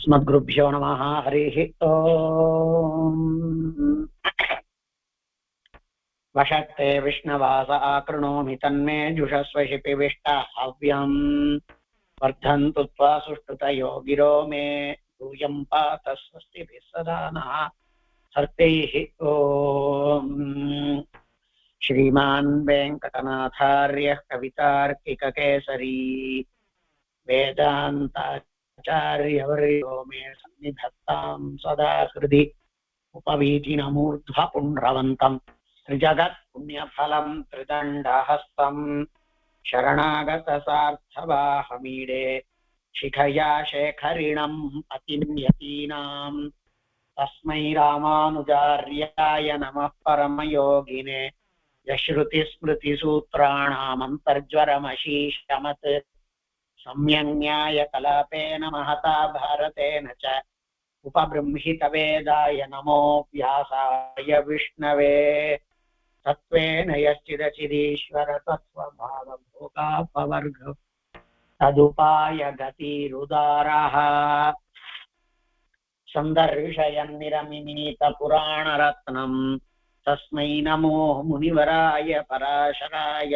अस्मद्गुरुभ्यो नमः। हरिः ओम्। वषट्ते विष्णवास आकृणोमि तन्मे जुषस्व शिपिविष्टाव्यम्। वर्धन्तु त्वा सुष्ठुतयो गिरो मे यूयं पात स्वस्तिभिः सदा नः। हरिः ओम्। श्रीमान् वेङ्कटनाथार्यः कवितार्किककेसरी वेदान्ताचार्यवर्यो मे सन्निधत्तां सदा हृदि उपवीतिनमूर्ध्व पुण्ड्रवन्तम् त्रिजगत् पुण्यफलं त्रिदण्डहस्तम् शरणागतसार्थवाहमीडे शिखया शेखरिणम् अतिन्यतीनाम् तस्मै रामानुजार्याय नमः परमयोगिने यश्रुतिस्मृतिसूत्राणामन्तर्ज्वरमशीषमत् सम्यङ् कलापेन महता भारतेन च उपबृंहितवेदाय नमो व्यासाय विष्णवे तत्त्वेन यश्चिदचिदीश्वर तत्त्वभावभोगापवर्ग तदुपाय गतिरुदारः सन्दर्शयन्निरमिनीतपुराणरत्नम् तस्मै नमो मुनिवराय पराशराय।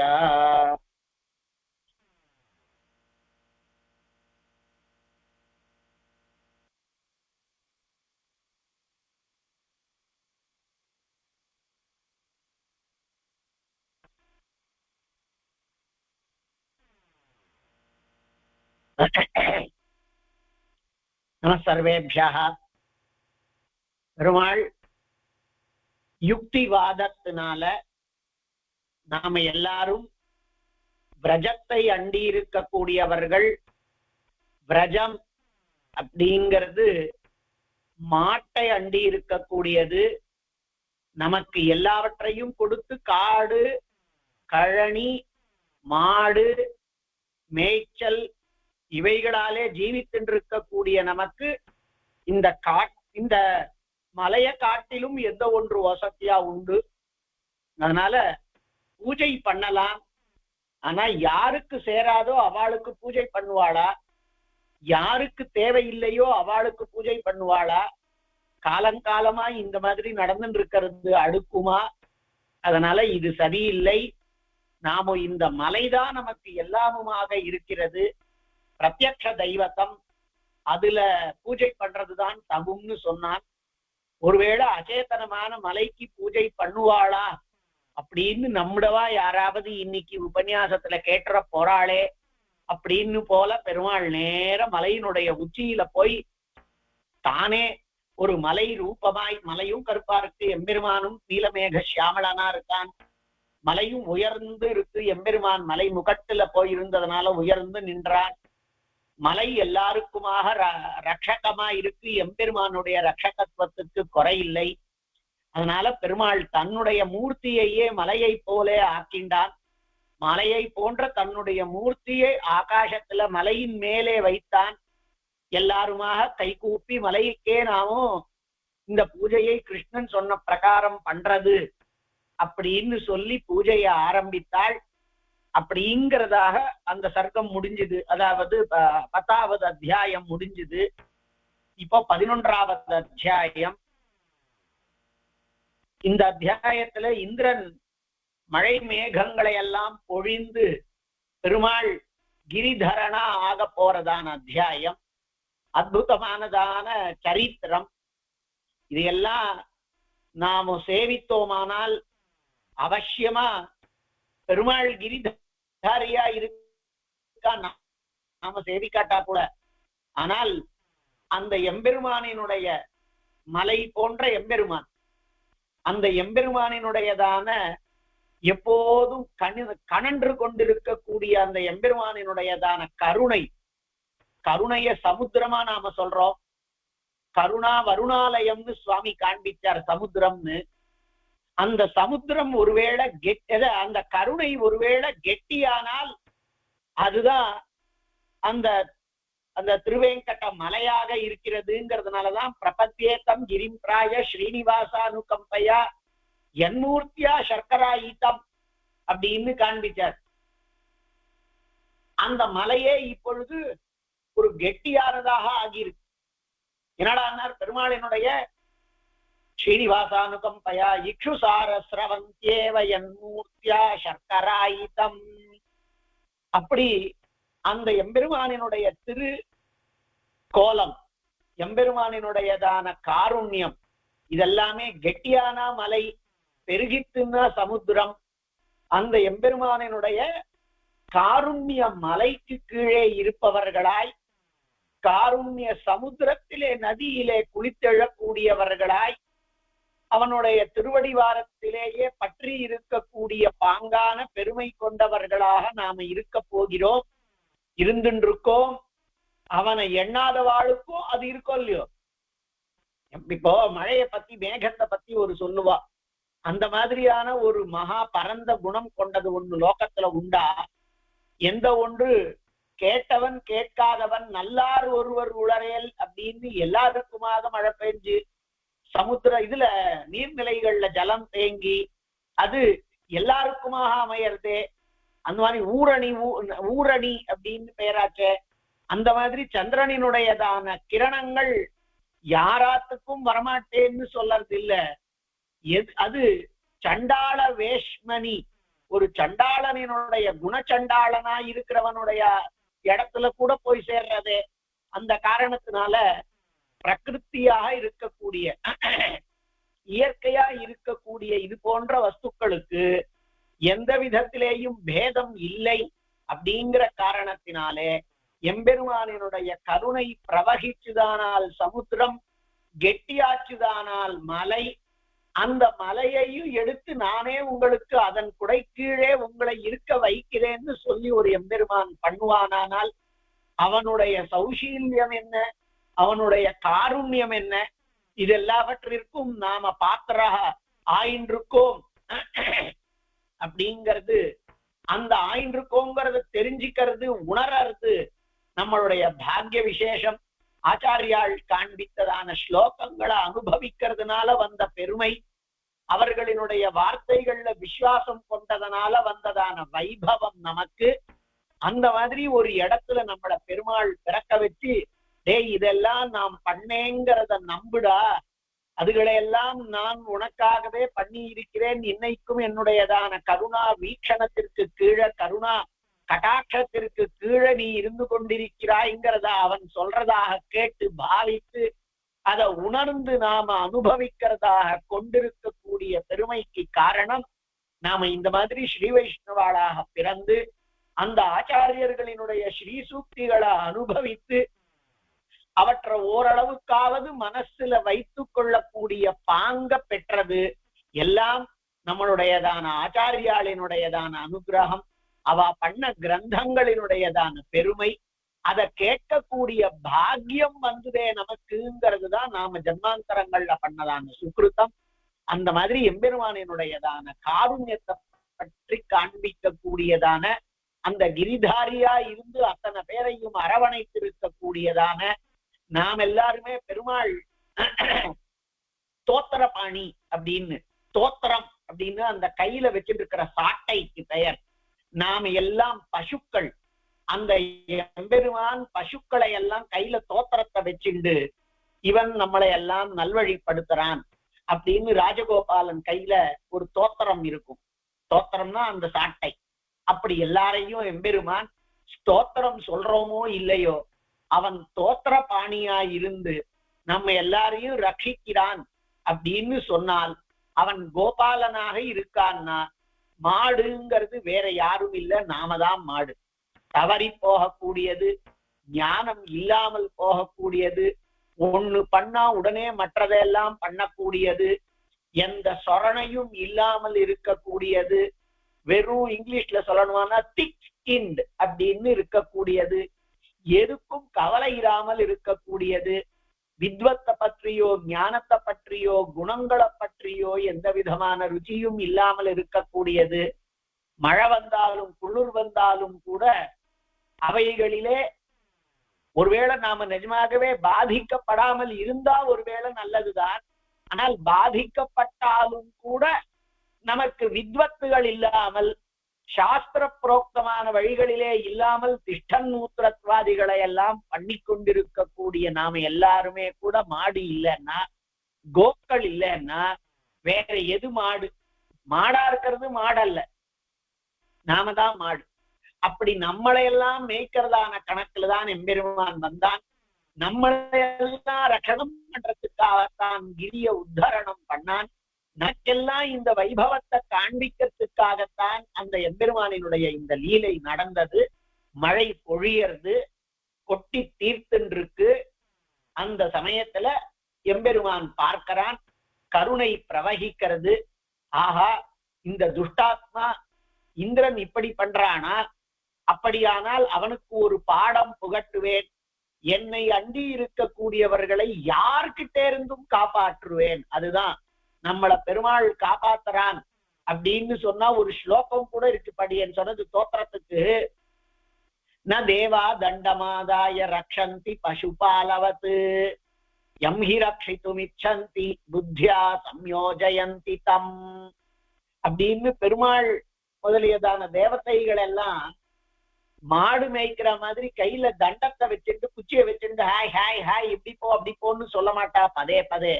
நம சர்வேபியः. பெருமாள் யுக்திவாதத்தினால நாம எல்லாரும் பிரஜத்தை அண்டி இருக்கக்கூடியவர்கள். பிரஜம் அப்படிங்கிறது மாட்டை அண்டி இருக்கக்கூடியது. நமக்கு எல்லாவற்றையும் கொடுத்து காடு கழனி மாடு மேய்ச்சல் இவைகளாலே ஜீவித்திருக்கக்கூடிய நமக்கு இந்த மலைய காட்டிலும் எந்த ஒன்று வசதியா உண்டு. அதனால பூஜை பண்ணலாம். ஆனா யாருக்கு சேராதோ அவளுக்கு பூஜை பண்ணுவாளா, யாருக்கு தேவையில்லையோ அவளுக்கு பூஜை பண்ணுவாளா? காலங்காலமா இந்த மாதிரி நடந்துட்டு இருக்கிறது அடுக்குமா? அதனால இது சரியில்லை. நாம இந்த மலைதான் நமக்கு எல்லாமுமாக இருக்கிறது, பிரத்யக்ஷ தெய்வத்தம், அதுல பூஜை பண்றதுதான் தகும்னு சொன்னான். ஒருவேளை அச்சேதனமான மலைக்கு பூஜை பண்ணுவாளா அப்படின்னு நம்மடவா யாராவது இன்னைக்கு உபன்யாசத்துல கேட்டுற போறாளே அப்படின்னு போல பெருமாள் நேர மலையினுடைய உச்சியில போய் தானே ஒரு மலை ரூபமாய், மலையும் கருப்பா இருக்கு, எம்பெருமானும் நீலமேக சியாமளனா இருக்கான், மலையும் உயர்ந்து இருக்கு. எம்பெருமான் மலை முகட்டுல போயிருந்ததுனால உயர்ந்து நின்றான். மலை எல்லாருக்குமாக ரட்சகமா இருக்கு. எம்பெருமானுடைய ரட்சகத்துவத்துக்கு குறையில்லை. அதனால பெருமாள் தன்னுடைய மூர்த்தியையே மலையை போலே ஆக்கின்றான். மலையை போன்ற தன்னுடைய மூர்த்தியை ஆகாசத்துல மலையின் மேலே வைத்தான். எல்லாருமாக கைகூப்பி மலைக்கே நாமும் இந்த பூஜையை கிருஷ்ணன் சொன்ன பிரகாரம் பண்றது அப்படின்னு சொல்லி பூஜையை ஆரம்பித்தாள். அப்படிங்கிறதாக அந்த சர்க்கம் முடிஞ்சுது. அதாவது 10வது அத்தியாயம் முடிஞ்சுது. இப்போ 11வது அத்தியாயம். இந்த அத்தியாயத்துல இந்திரன் மழை மேகங்களை எல்லாம் பொழிந்து பெருமாள் கிரிதரனா ஆக போறதான அத்தியாயம். அற்புதமானதான சரித்திரம். இதையெல்லாம் நாம சேவித்தோமானால் அவசியமா பெருமாள் கிரிதாரியா இருக்கா நாம சேவிக்காட்டா கூட, ஆனால் அந்த எம்பெருமானினுடைய மலை போன்ற எம்பெருமான், அந்த எம்பெருமானினுடையதான எப்போதும் கணன்று கொண்டிருக்கக்கூடிய அந்த எம்பெருமானினுடையதான கருணைய சமுத்திரமா நாம சொல்றோம். கருணா வருணாலயம்னு சுவாமி காண்பிச்சார் சமுத்திரம்னு. அந்த சமுத்திரம் ஒருவேளை அந்த கருணை ஒருவேளை கெட்டியானால் அதுதான் அந்த அந்த திருவேங்கட மலையாக இருக்கிறதுங்கிறதுனாலதான் பிரபத்தியேத்தம் கிரிம் பிராய ஸ்ரீனிவாசானுகம்பையா என்மூர்த்தியா சர்க்கரா ஈத்தம் அப்படின்னு காண்பிச்சார். அந்த மலையே இப்பொழுது ஒரு கெட்டியானதாக ஆகியிருக்கு. என்னடான்னார், பெருமாளினுடைய ஸ்ரீனிவாசானுகம்பயா இக்ஷுசார ஸ்ரவந்தியேவ என்மூர்த்தியா சர்க்கராயிதம். அப்படி அந்த எம்பெருமானினுடைய திரு கோலம், எம்பெருமானினுடையதான காருண்யம், இதெல்லாமே கெட்டியான மலை, பெருகித்துன்னா சமுத்திரம். அந்த எம்பெருமானினுடைய காருண்ய மலைக்கு கீழே இருப்பவர்களாய், காருண்ய சமுத்திரத்திலே நதியிலே குளித்தெழக்கூடியவர்களாய், அவனுடைய திருவடிவாரத்திலேயே பற்றி இருக்கக்கூடிய பாங்கான பெருமை கொண்டவர்களாக நாம இருக்க போகிறோம், இருந்துருக்கோம். அவனை எண்ணாத வாழுக்கும் அது இருக்கோ இல்லையோ. இப்போ மழையை பத்தி, மேகத்தை பத்தி ஒரு சொல்லுவா. அந்த மாதிரியான ஒரு மகா பரந்த குணம் கொண்டது ஒண்ணு லோகத்துல உண்டா? எந்த ஒன்று கேட்டவன் கேட்காதவன் நல்லார் ஒருவர் உளரேல் அப்படின்னு எல்லாருக்குமாக மழை பெஞ்சு சமுத்திர இதுல நீர்நிலைகள்ல ஜலம் தேங்கி அது எல்லாருக்குமாக அமையறதே. அந்த மாதிரி ஊரணி அப்படின்னு பெயராச்சே. அந்த மாதிரி சந்திரனினுடையதான கிரணங்கள் யாராத்துக்கும் வரமாட்டேன்னு சொல்லறது இல்ல. அது சண்டாள வேஷ்மணி, ஒரு சண்டாளனினுடைய குணச்சண்டாளனா இருக்கிறவனுடைய இடத்துல கூட போய் சேர்றதே. அந்த காரணத்தினால பிரகிருத்தியாக இருக்கக்கூடிய, இயற்கையா இருக்கக்கூடிய இது போன்ற வஸ்துக்களுக்கு எந்த விதத்திலேயும் பேதம் இல்லை. அப்படிங்கிற காரணத்தினாலே எம்பெருமானினுடைய கருணை பிரவகிச்சுதானால் சமுத்திரம், கெட்டியாச்சுதானால் மலை, அந்த மலையையும் எடுத்து நானே உங்களுக்கு அதன் குடை கீழே உங்களை இருக்க வைக்கிறேன்னு சொல்லி ஒரு எம்பெருமான் பண்ணுவானால் அவனுடைய சௌசீல்யம் என்ன, அவனுடைய காருண்யம் என்ன, இதெல்லாவற்றிற்கும் நாம பாத்திராக ஆயின்றிருக்கோம். அப்படிங்கிறது, அந்த ஆயின்றிருக்கோங்கிறத தெரிஞ்சுக்கிறது, உணர்றது நம்மளுடைய பாக்ய விசேஷம். ஆச்சாரியால் காண்பித்ததான ஸ்லோகங்களை அனுபவிக்கிறதுனால வந்த பெருமை, அவர்களினுடைய வார்த்தைகள்ல விசுவாசம் கொண்டதனால வந்ததான வைபவம் நமக்கு. அந்த மாதிரி ஒரு இடத்துல நம்மள பெருமாள் பிறக்க வச்சு, டேய் இதெல்லாம் நாம் பண்ணேங்கிறத நம்புடா, அதுகளையெல்லாம் நான் உனக்காகவே பண்ணி இருக்கிறேன், இன்னைக்கும் என்னுடையதான கருணா வீக்ஷணத்திற்கு கீழே, கருணா கடாட்சத்திற்கு கீழே நீ இருந்து கொண்டிருக்கிறாய்ங்கிறத அவன் சொல்றதாக கேட்டு பாவித்து அதை உணர்ந்து நாம அனுபவிக்கிறதாக கொண்டிருக்கக்கூடிய பெருமைக்கு காரணம், நாம இந்த மாதிரி ஸ்ரீ வைஷ்ணவாளாக பிறந்து அந்த ஆச்சாரியர்களினுடைய ஸ்ரீ சூக்திகளை அனுபவித்து அவற்றை ஓரளவுக்காவது மனசுல வைத்து கொள்ளக்கூடிய பாங்க பெற்றது எல்லாம் நம்மளுடையதான ஆச்சாரியாளினுடையதான அனுகிரகம், அவ பண்ண கிரந்தங்களினுடையதான பெருமை, அதை கேட்கக்கூடிய பாக்கியம் வந்ததே நமக்குங்கிறது தான் நாம ஜன்மாந்தரங்கள்ல பண்ணதான சுக்ருத்தம். அந்த மாதிரி எம்பெருமானினுடையதான காருண்யத்தை பற்றி காண்பிக்க கூடியதான, அந்த கிரிதாரியா இருந்து அத்தனை பேரையும் அரவணைத்திருக்கக்கூடியதான நாம் எல்லாருமே பெருமாள் தோத்திர பாணி அப்படின்னு, தோத்திரம் அப்படின்னு அந்த கையில வச்சுட்டு இருக்கிற சாட்டைக்கு பெயர். நாம எல்லாம் பசுக்கள், அந்த எம்பெருமான் பசுக்களை எல்லாம் கையில தோத்திரத்தை வச்சுண்டு இவன் நம்மளை எல்லாம் நல்வழிப்படுத்துறான் அப்படின்னு ராஜகோபாலன் கையில ஒரு தோத்திரம் இருக்கும். தோத்திரம்னா அந்த சாட்டை. அப்படி எல்லாரையும் எம்பெருமான் ஸ்தோத்திரம் சொல்றோமோ இல்லையோ, அவன் தோத்திர பாணியா இருந்து நம்ம எல்லாரையும் ரட்சிக்கிறான் அப்படின்னு சொன்னால் அவன் கோபாலனாக இருக்கான்னா, மாடுங்கிறது வேற யாரும் இல்ல, நாம தான் மாடு. தவறி போகக்கூடியது, ஞானம் இல்லாமல் போகக்கூடியது, ஒண்ணு பண்ணா உடனே மற்றதெல்லாம் பண்ணக்கூடியது, எந்த சொரணையும் இல்லாமல் இருக்கக்கூடியது, வெறும் இங்கிலீஷ்ல சொல்லணும்னா திக் ஸ்கின்ட் அப்படின்னு இருக்கக்கூடியது, எதுக்கும் கவலை இல்லாமல் இருக்கக்கூடியது, வித்வத்தை பற்றியோ ஞானத்தை பற்றியோ குணங்களை பற்றியோ எந்த விதமான ருச்சியும் இல்லாமல் இருக்கக்கூடியது, மழை வந்தாலும் குளிர் வந்தாலும் கூட அவைகளிலே ஒருவேளை நாம நிஜமாகவே பாதிக்கப்படாமல் இருந்தா ஒருவேளை நல்லதுதான். ஆனால் பாதிக்கப்பட்டாலும் கூட நமக்கு வித்வத்துகள் இல்லாமல் சாஸ்திர புரோக்தமான வழிகளிலே இல்லாமல் திஷ்டநூத்திரத்வாதிகளை எல்லாம் பண்ணி கொண்டிருக்கக்கூடிய நாம எல்லாருமே கூட மாடு இல்லைன்னா, கோக்கள் இல்லைன்னா வேற எது மாடு? மாடா இருக்கிறது மாடல்ல, நாம தான் மாடு. அப்படி நம்மளையெல்லாம் மேய்க்கிறதான கணக்குலதான் எம்பெருமான் வந்தான். நம்மளையெல்லாம் ரட்சணம் பண்றதுக்காகத்தான் கிரிய உத்தரணம் பண்ணான். நமக்கெல்லாம் இந்த வைபவத்தை காண்பிக்கிறதுக்காகத்தான் அந்த எம்பெருமானினுடைய இந்த லீலை நடந்தது. மழை பொழியறது, கொட்டி தீர்த்துன்றிருக்கு. அந்த சமயத்துல எம்பெருமான் பார்க்கிறான், கருணை பிரவகிக்கிறது. ஆஹா, இந்த துஷ்டாத்மா இந்திரன் இப்படி பண்றானா, அப்படியானால் அவனுக்கு ஒரு பாடம் புகட்டுவேன். என்னை அண்டி இருக்கக்கூடியவர்களை யார்கிட்ட இருந்தும் காப்பாற்றுவேன். அதுதான் நம்மள பெருமாள் காப்பாத்துறான் அப்படின்னு சொன்னா ஒரு ஸ்லோகம் கூட இருக்கு. படியன் சொன்னது தோற்றத்துக்கு. ந தேவா தண்டமாதாய ரக்ஷந்தி பசுபாலவத்து யம் ஹி ரக்ஷிதுமிச்சந்தி புத்தியா சம்யோஜயந்தி தம் அப்படின்னு பெருமாள் முதலியதான தேவதைகள் எல்லாம் மாடு மேய்க்கிற மாதிரி கையில தண்டத்தை வச்சுட்டு குச்சியை வச்சுட்டு ஹாய் ஹாய் ஹாய் இப்படி போ அப்படி போன்னு சொல்ல மாட்டா. பதே பதே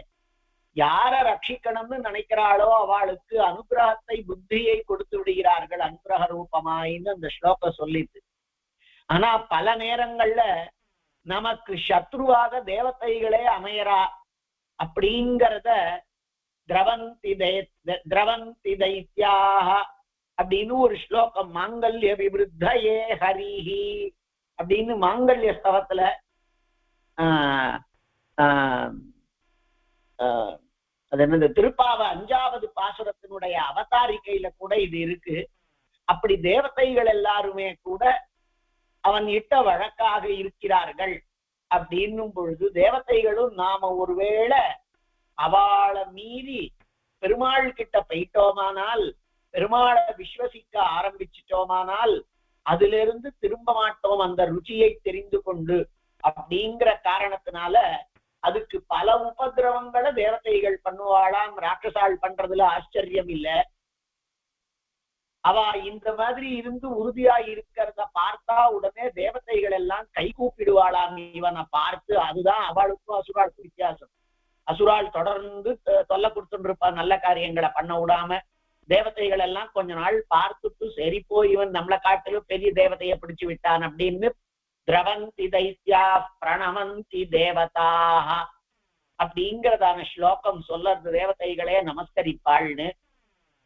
யார ரட்சிக்கணும்னு நினைக்கிறாளோ அவளுக்கு அனுகிரகத்தை புத்தியை கொடுத்து விடுகிறார்கள் அனுகிரக ரூபமாயின்னு அந்த ஸ்லோகம் சொல்லிட்டு. ஆனா பல நேரங்கள்ல நமக்கு சத்ருவாக தேவதைகளே அமையறா அப்படிங்கிறத திரவந்தி தைத்யாக அப்படின்னு ஒரு ஸ்லோகம் மாங்கல்ய விவருத்தயே ஹரிஹி அப்படின்னு மாங்கல்ய ஸ்தவத்துல அது என்னது திருப்பாவ 5வது பாசுரத்தினுடைய அவதாரிக்கையில கூட இது இருக்கு. அப்படி தேவதைகள் எல்லாருமே கூட அவன் இட்ட வழக்காக இருக்கிறார்கள் அப்படின்னும் பொழுது தேவதைகளும் நாம ஒருவேளை அவளை மீறி பெருமாள் கிட்ட போயிட்டோமானால், பெருமாளை விஸ்வசிக்க ஆரம்பிச்சிட்டோமானால் அதுல இருந்து திரும்ப மாட்டோம் அந்த ருச்சியை தெரிந்து கொண்டு அப்படிங்கிற காரணத்தினால அதுக்கு பல உபதிரவங்களை தேவதைகள் பண்ணுவாளாம். ராட்சசாள் பண்றதுல ஆச்சரியம் இல்ல. அவ இந்த மாதிரி இருந்து உறுதியா இருக்கிறத பார்த்தா உடனே தேவதைகள் எல்லாம் கை கூப்பிடுவாளாம் இவனை பார்த்து. அதுதான் அவளுக்கும் அசுராளுக்கும் வித்தியாசம். அசுராள் தொடர்ந்து தொல்லை கொடுத்துட்டு இருப்பா, நல்ல காரியங்களை பண்ண விடாம. தேவதைகள் எல்லாம் கொஞ்ச நாள் பார்த்துட்டு சரி போய் இவன் நம்மளை காட்டிலும் பெரிய தேவதையை பிடிச்சு விட்டான் அப்படின்னு திரவந்தி தைத்யா பிரணவந்தி தேவதாக அப்படிங்கிறதான ஸ்லோகம் சொல்றது தேவதைகளே நமஸ்கரிப்பாள்னு.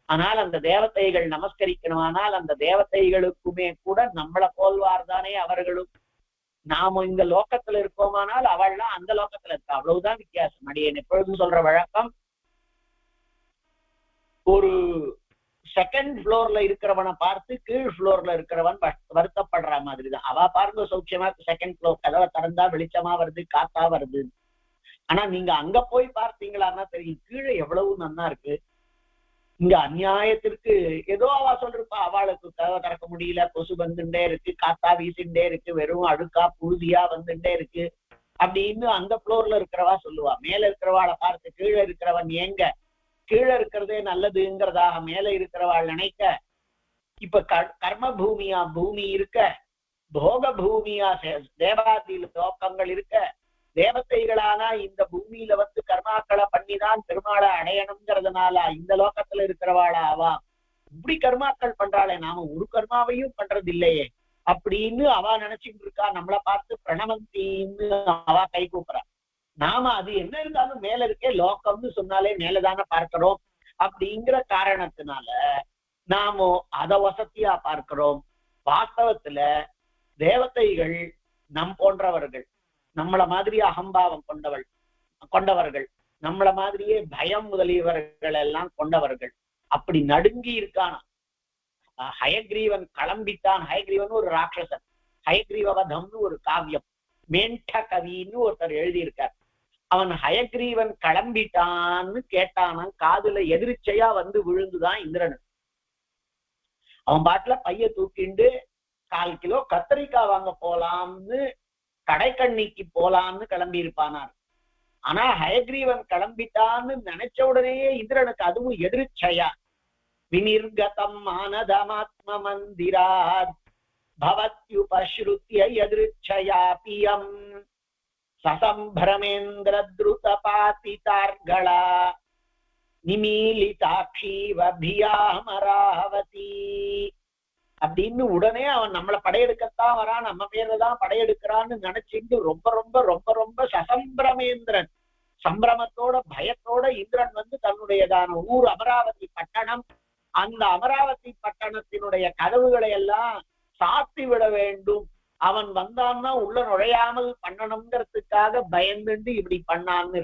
ஆனால் அந்த தேவதைகள் நமஸ்கரிக்கணுமானால் அந்த தேவதைகளுக்குமே கூட நம்மளை போல்வார்தானே அவர்களும். நாம இந்த லோக்கத்துல இருக்கோமானால் அவள்லாம் அந்த லோக்கத்துல இருக்கா, அவ்வளவுதான் வித்தியாசம். அடியேன் எப்பொழுதும் சொல்ற வழக்கம், ஒரு செகண்ட் ஃப்ளோர்ல இருக்கிறவனை பார்த்து கீழ் ஃப்ளோர்ல இருக்கிறவன் வருத்தப்படுற மாதிரிதான். அவ பாருங்க சௌக்கியமா செகண்ட் ஃப்ளோர் கதவை திறந்தா வெளிச்சமா வருது, காத்தா வருது. ஆனா நீங்க அங்க போய் பார்த்தீங்களான்னா தெரியும் கீழே எவ்வளவு நன்னா இருக்கு. இங்க அநியாயத்திற்கு ஏதோ அவ சொல்றப்பா, அவளுக்கு கதவை திறக்க முடியல, கொசு வந்துட்டே இருக்கு, காத்தா வீசிண்டே இருக்கு, வெறும் அழுக்கா புழுதியா வந்துட்டே இருக்கு அப்படின்னு அந்த ஃப்ளோர்ல இருக்கிறவா சொல்லுவா. மேல இருக்கிறவாளை பார்த்து கீழே இருக்கிறவன் ஏங்க கீழே இருக்கிறதே நல்லதுங்கிறதாக மேல இருக்கிறவாள் நினைக்க, இப்ப கர்ம பூமியா பூமி இருக்க, போக பூமியா தேவாதி லோக்கங்கள் இருக்க, தேவதைகளானா இந்த பூமியில வந்து கர்மாக்களை பண்ணிதான் பெருமாளை அடையணுங்கிறதுனால இந்த லோக்கத்துல இருக்கிறவாளா அவா இப்படி கர்மாக்கள் பண்றாளே, நாம ஒரு கர்மாவையும் பண்றது இல்லையே அப்படின்னு அவ நினைச்சுட்டு இருக்கா. நம்மளை பார்த்து பிரணவந்தின்னு அவ கை கூப்புறா. நாம அது என்ன இருந்தாலும் மேல இருக்கே, லோக்கம்னு சொன்னாலே மேலதானே பார்க்கிறோம். அப்படிங்கிற காரணத்தினால நாம அத வசதியா பார்க்கிறோம். வாஸ்தவத்துல தேவதைகள் நம் போன்றவர்கள், நம்மள மாதிரி அகம்பாவம் கொண்டவர்கள், நம்மள மாதிரியே பயம் முதலியவர்கள் எல்லாம் கொண்டவர்கள். அப்படி நடுங்கி இருக்கானா. ஹயக்ரீவன் கிளம்பிட்டான். ஹயக்ரீவன் ஒரு ராட்சசன். ஹயக்ரீவதம்னு ஒரு காவியம் மேண்ட கவின்னு ஒருத்தர் எழுதியிருக்கார். அவன் ஹயக்ரீவன் கிளம்பிட்டான்னு கேட்டானான். காதுல எதிர்ச்சையா வந்து விழுந்துதான் இந்திரனு. அவன் பாட்டுல பைய தூக்கிண்டு 1/4 கிலோ கத்திரிக்காய் வாங்க போலாம்னு கடைக்கண்ணிக்கு போலான்னு கிளம்பி இருப்பானார். ஆனா ஹயக்ரீவன் கிளம்பிட்டான்னு நினைச்ச உடனேயே இந்திரனுக்கு அதுவும் எதிர்ச்சையா விநிர்கதம் மானதமாத்ம மந்திராத் பவத்யுபஸ்ருத்ய யத்ருச்சயாபியம் சசம்பிரமேந்திர த்ருத பாதிதார்களா நிமீலிதாட்சீவபியாமராவதி அப்படின்னு உடனே அவன் நம்மளை படையெடுக்கத்தான் வரான், நம்ம பேர்ல தான் படையெடுக்கிறான்னு நினைச்சிட்டு ரொம்ப ரொம்ப ரொம்ப ரொம்ப சசம்பிரமேந்திரன் சம்பிரமத்தோட பயத்தோட இந்திரன் வந்து தன்னுடையதான ஊர் அமராவதி பட்டணம், அந்த அமராவதி பட்டணத்தினுடைய கதவுகளை எல்லாம் சாத்தி விட வேண்டும், அவன் வந்தான்னா உள்ள நுழையாமல் பண்ணணுங்கிறதுக்காக பயந்துண்டு இப்படி பண்ணான்னு.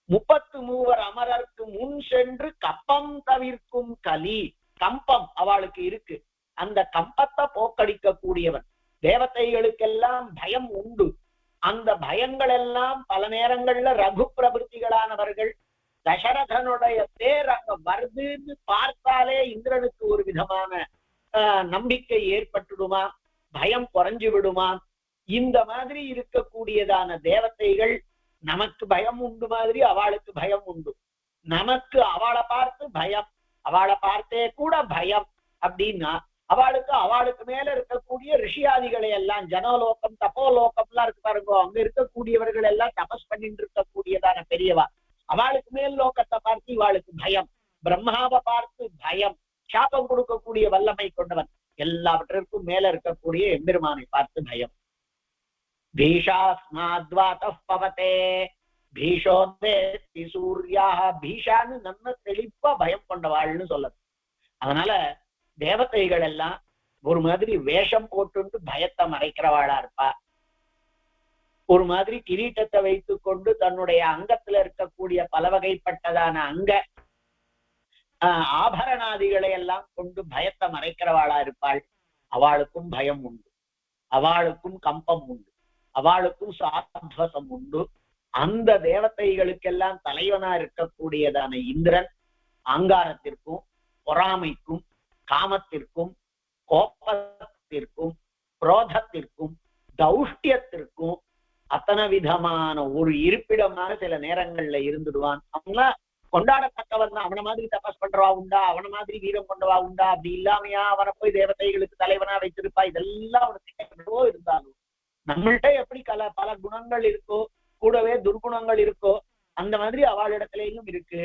33 அமரருக்கு முன் சென்று கப்பம் தவிர்க்கும் கலி, கம்பம் அவளுக்கு இருக்கு, அந்த கம்பத்தை போக்கடிக்க கூடியவன். தேவதைகளுக்கெல்லாம் பயம் உண்டு, அந்த பயங்கள் எல்லாம் பல நேரங்கள்ல ரகு பிரபுத்திகளானவர்கள் தசரதனுடைய பேர் அங்க வருதுன்னு பார்த்தாலே இந்திரனுக்கு ஒரு விதமான நம்பிக்கை ஏற்பட்டுடுமா, பயம் குறைஞ்சு விடுமா. இந்த மாதிரி இருக்கக்கூடியதான தேவதைகள் நமக்கு பயம் உண்டு மாதிரி அவளுக்கு பயம் உண்டு, நமக்கு அவளை பார்த்து பயம், அவளை பார்த்தே கூட பயம் அப்படின்னா அவளுக்கு மேல இருக்கக்கூடிய ரிஷியாதிகளை எல்லாம் ஜனலோகம் தபோலோகம் எல்லாம் இருக்கு பாருங்க, அங்க இருக்கக்கூடியவர்கள் எல்லாம் தபஸ் பண்ணிட்டு இருக்கக்கூடியதான பெரியவா, அவளுக்கு மேல் லோகத்தை பார்த்து இவாளுக்கு பயம், பிரம்மாவை பார்த்து பயம், சாபம் கொடுக்கக்கூடிய வல்லமை கொண்டவன், எல்லாவற்றிற்கும் மேல இருக்கக்கூடிய எம்பெருமானை பார்த்து பயம். பீஷாஸ்மாத்வாதः பவதே பீஷோதேதி சூர்யாஹ, பீஷான்னு நம்ம தெளிப்பா பயம் கொண்டவாள்னு சொல்லது. அதனால தேவதைகள் எல்லாம் ஒரு மாதிரி வேஷம் போட்டு பயத்தை மறைக்கிறவாளா இருப்பா, ஒரு மாதிரி கிரீட்டத்தை வைத்துக் கொண்டு தன்னுடைய அங்கத்துல இருக்கக்கூடிய பல வகைப்பட்டதான அங்க ஆபரணாதிகளை எல்லாம் கொண்டு பயத்தை மறைக்கிறவாளா இருப்பாள். அவளுக்கும் பயம் உண்டு, அவளுக்கும் கம்பம் உண்டு, அவளுக்கும் சாத்வசம் உண்டு. அந்த தேவதைகளுக்கெல்லாம் தலைவனா இருக்கக்கூடியதான இந்திரன் ஆங்காரத்திற்கும் பொறாமைக்கும் காமத்திற்கும் கோபத்திற்கும் குரோதத்திற்கும் தௌஷ்டியத்திற்கும் அத்தனை விதமான ஒரு இருப்பிடமாக சில நேரங்கள்ல இருந்துடுவான். அவங்களாம் கொண்டாடத்தக்கவன் தான், அவன மாதிரி தபஸ் பண்றவா உண்டா, அவன மாதிரி வீரம் கொண்டவா உண்டா, அப்படி இல்லாமையா அவனை போய் தேவதைகளுக்கு தலைவனா வைத்திருப்பா, இதெல்லாம் அவனுக்கு இருந்தாலும் நம்மள்கிட்ட எப்படி பல குணங்கள் இருக்கோ கூடவே துர்குணங்கள் இருக்கோ அந்த மாதிரி அவளிடத்திலேயும் இருக்கு.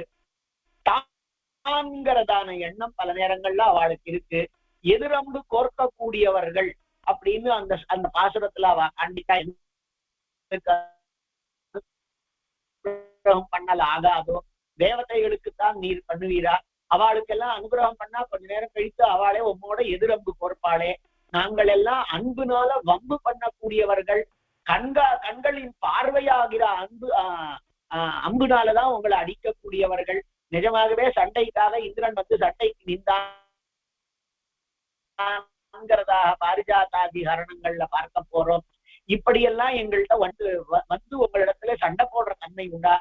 தான்கிறதான எண்ணம் பல நேரங்கள்ல அவளுக்கு இருக்கு. எதிரம்பு கோர்க்கக்கூடியவர்கள் அப்படின்னு அந்த பாசுரத்துல அவ கண்டிப்பா பண்ணல ஆகாதோ, தேவதைகளுக்குத்தான் நீர் பண்ணுவீரா, அவளுக்கெல்லாம் அனுகிரகம் பண்ணா கொஞ்ச நேரம் கழித்து அவளே உம்மோட எதிரம்பு கோர்ப்பாளே, நாங்கள் எல்லாம் அன்புனால வம்பு பண்ணக்கூடியவர்கள், கண்களின் பார்வையாகிற அம்புனாலதான் உங்களை அடிக்கக்கூடியவர்கள். நிஜமாகவே சண்டைக்காக இந்திரன் வந்து சண்டைக்கு நின்றாங்கிறதாக பாரிஜாதாதி ஹரணங்கள்ல பார்க்க போறோம். இப்படியெல்லாம் எங்கள்கிட்ட வந்து உங்களிடத்துல சண்டை போடுற தன்மை உண்டா?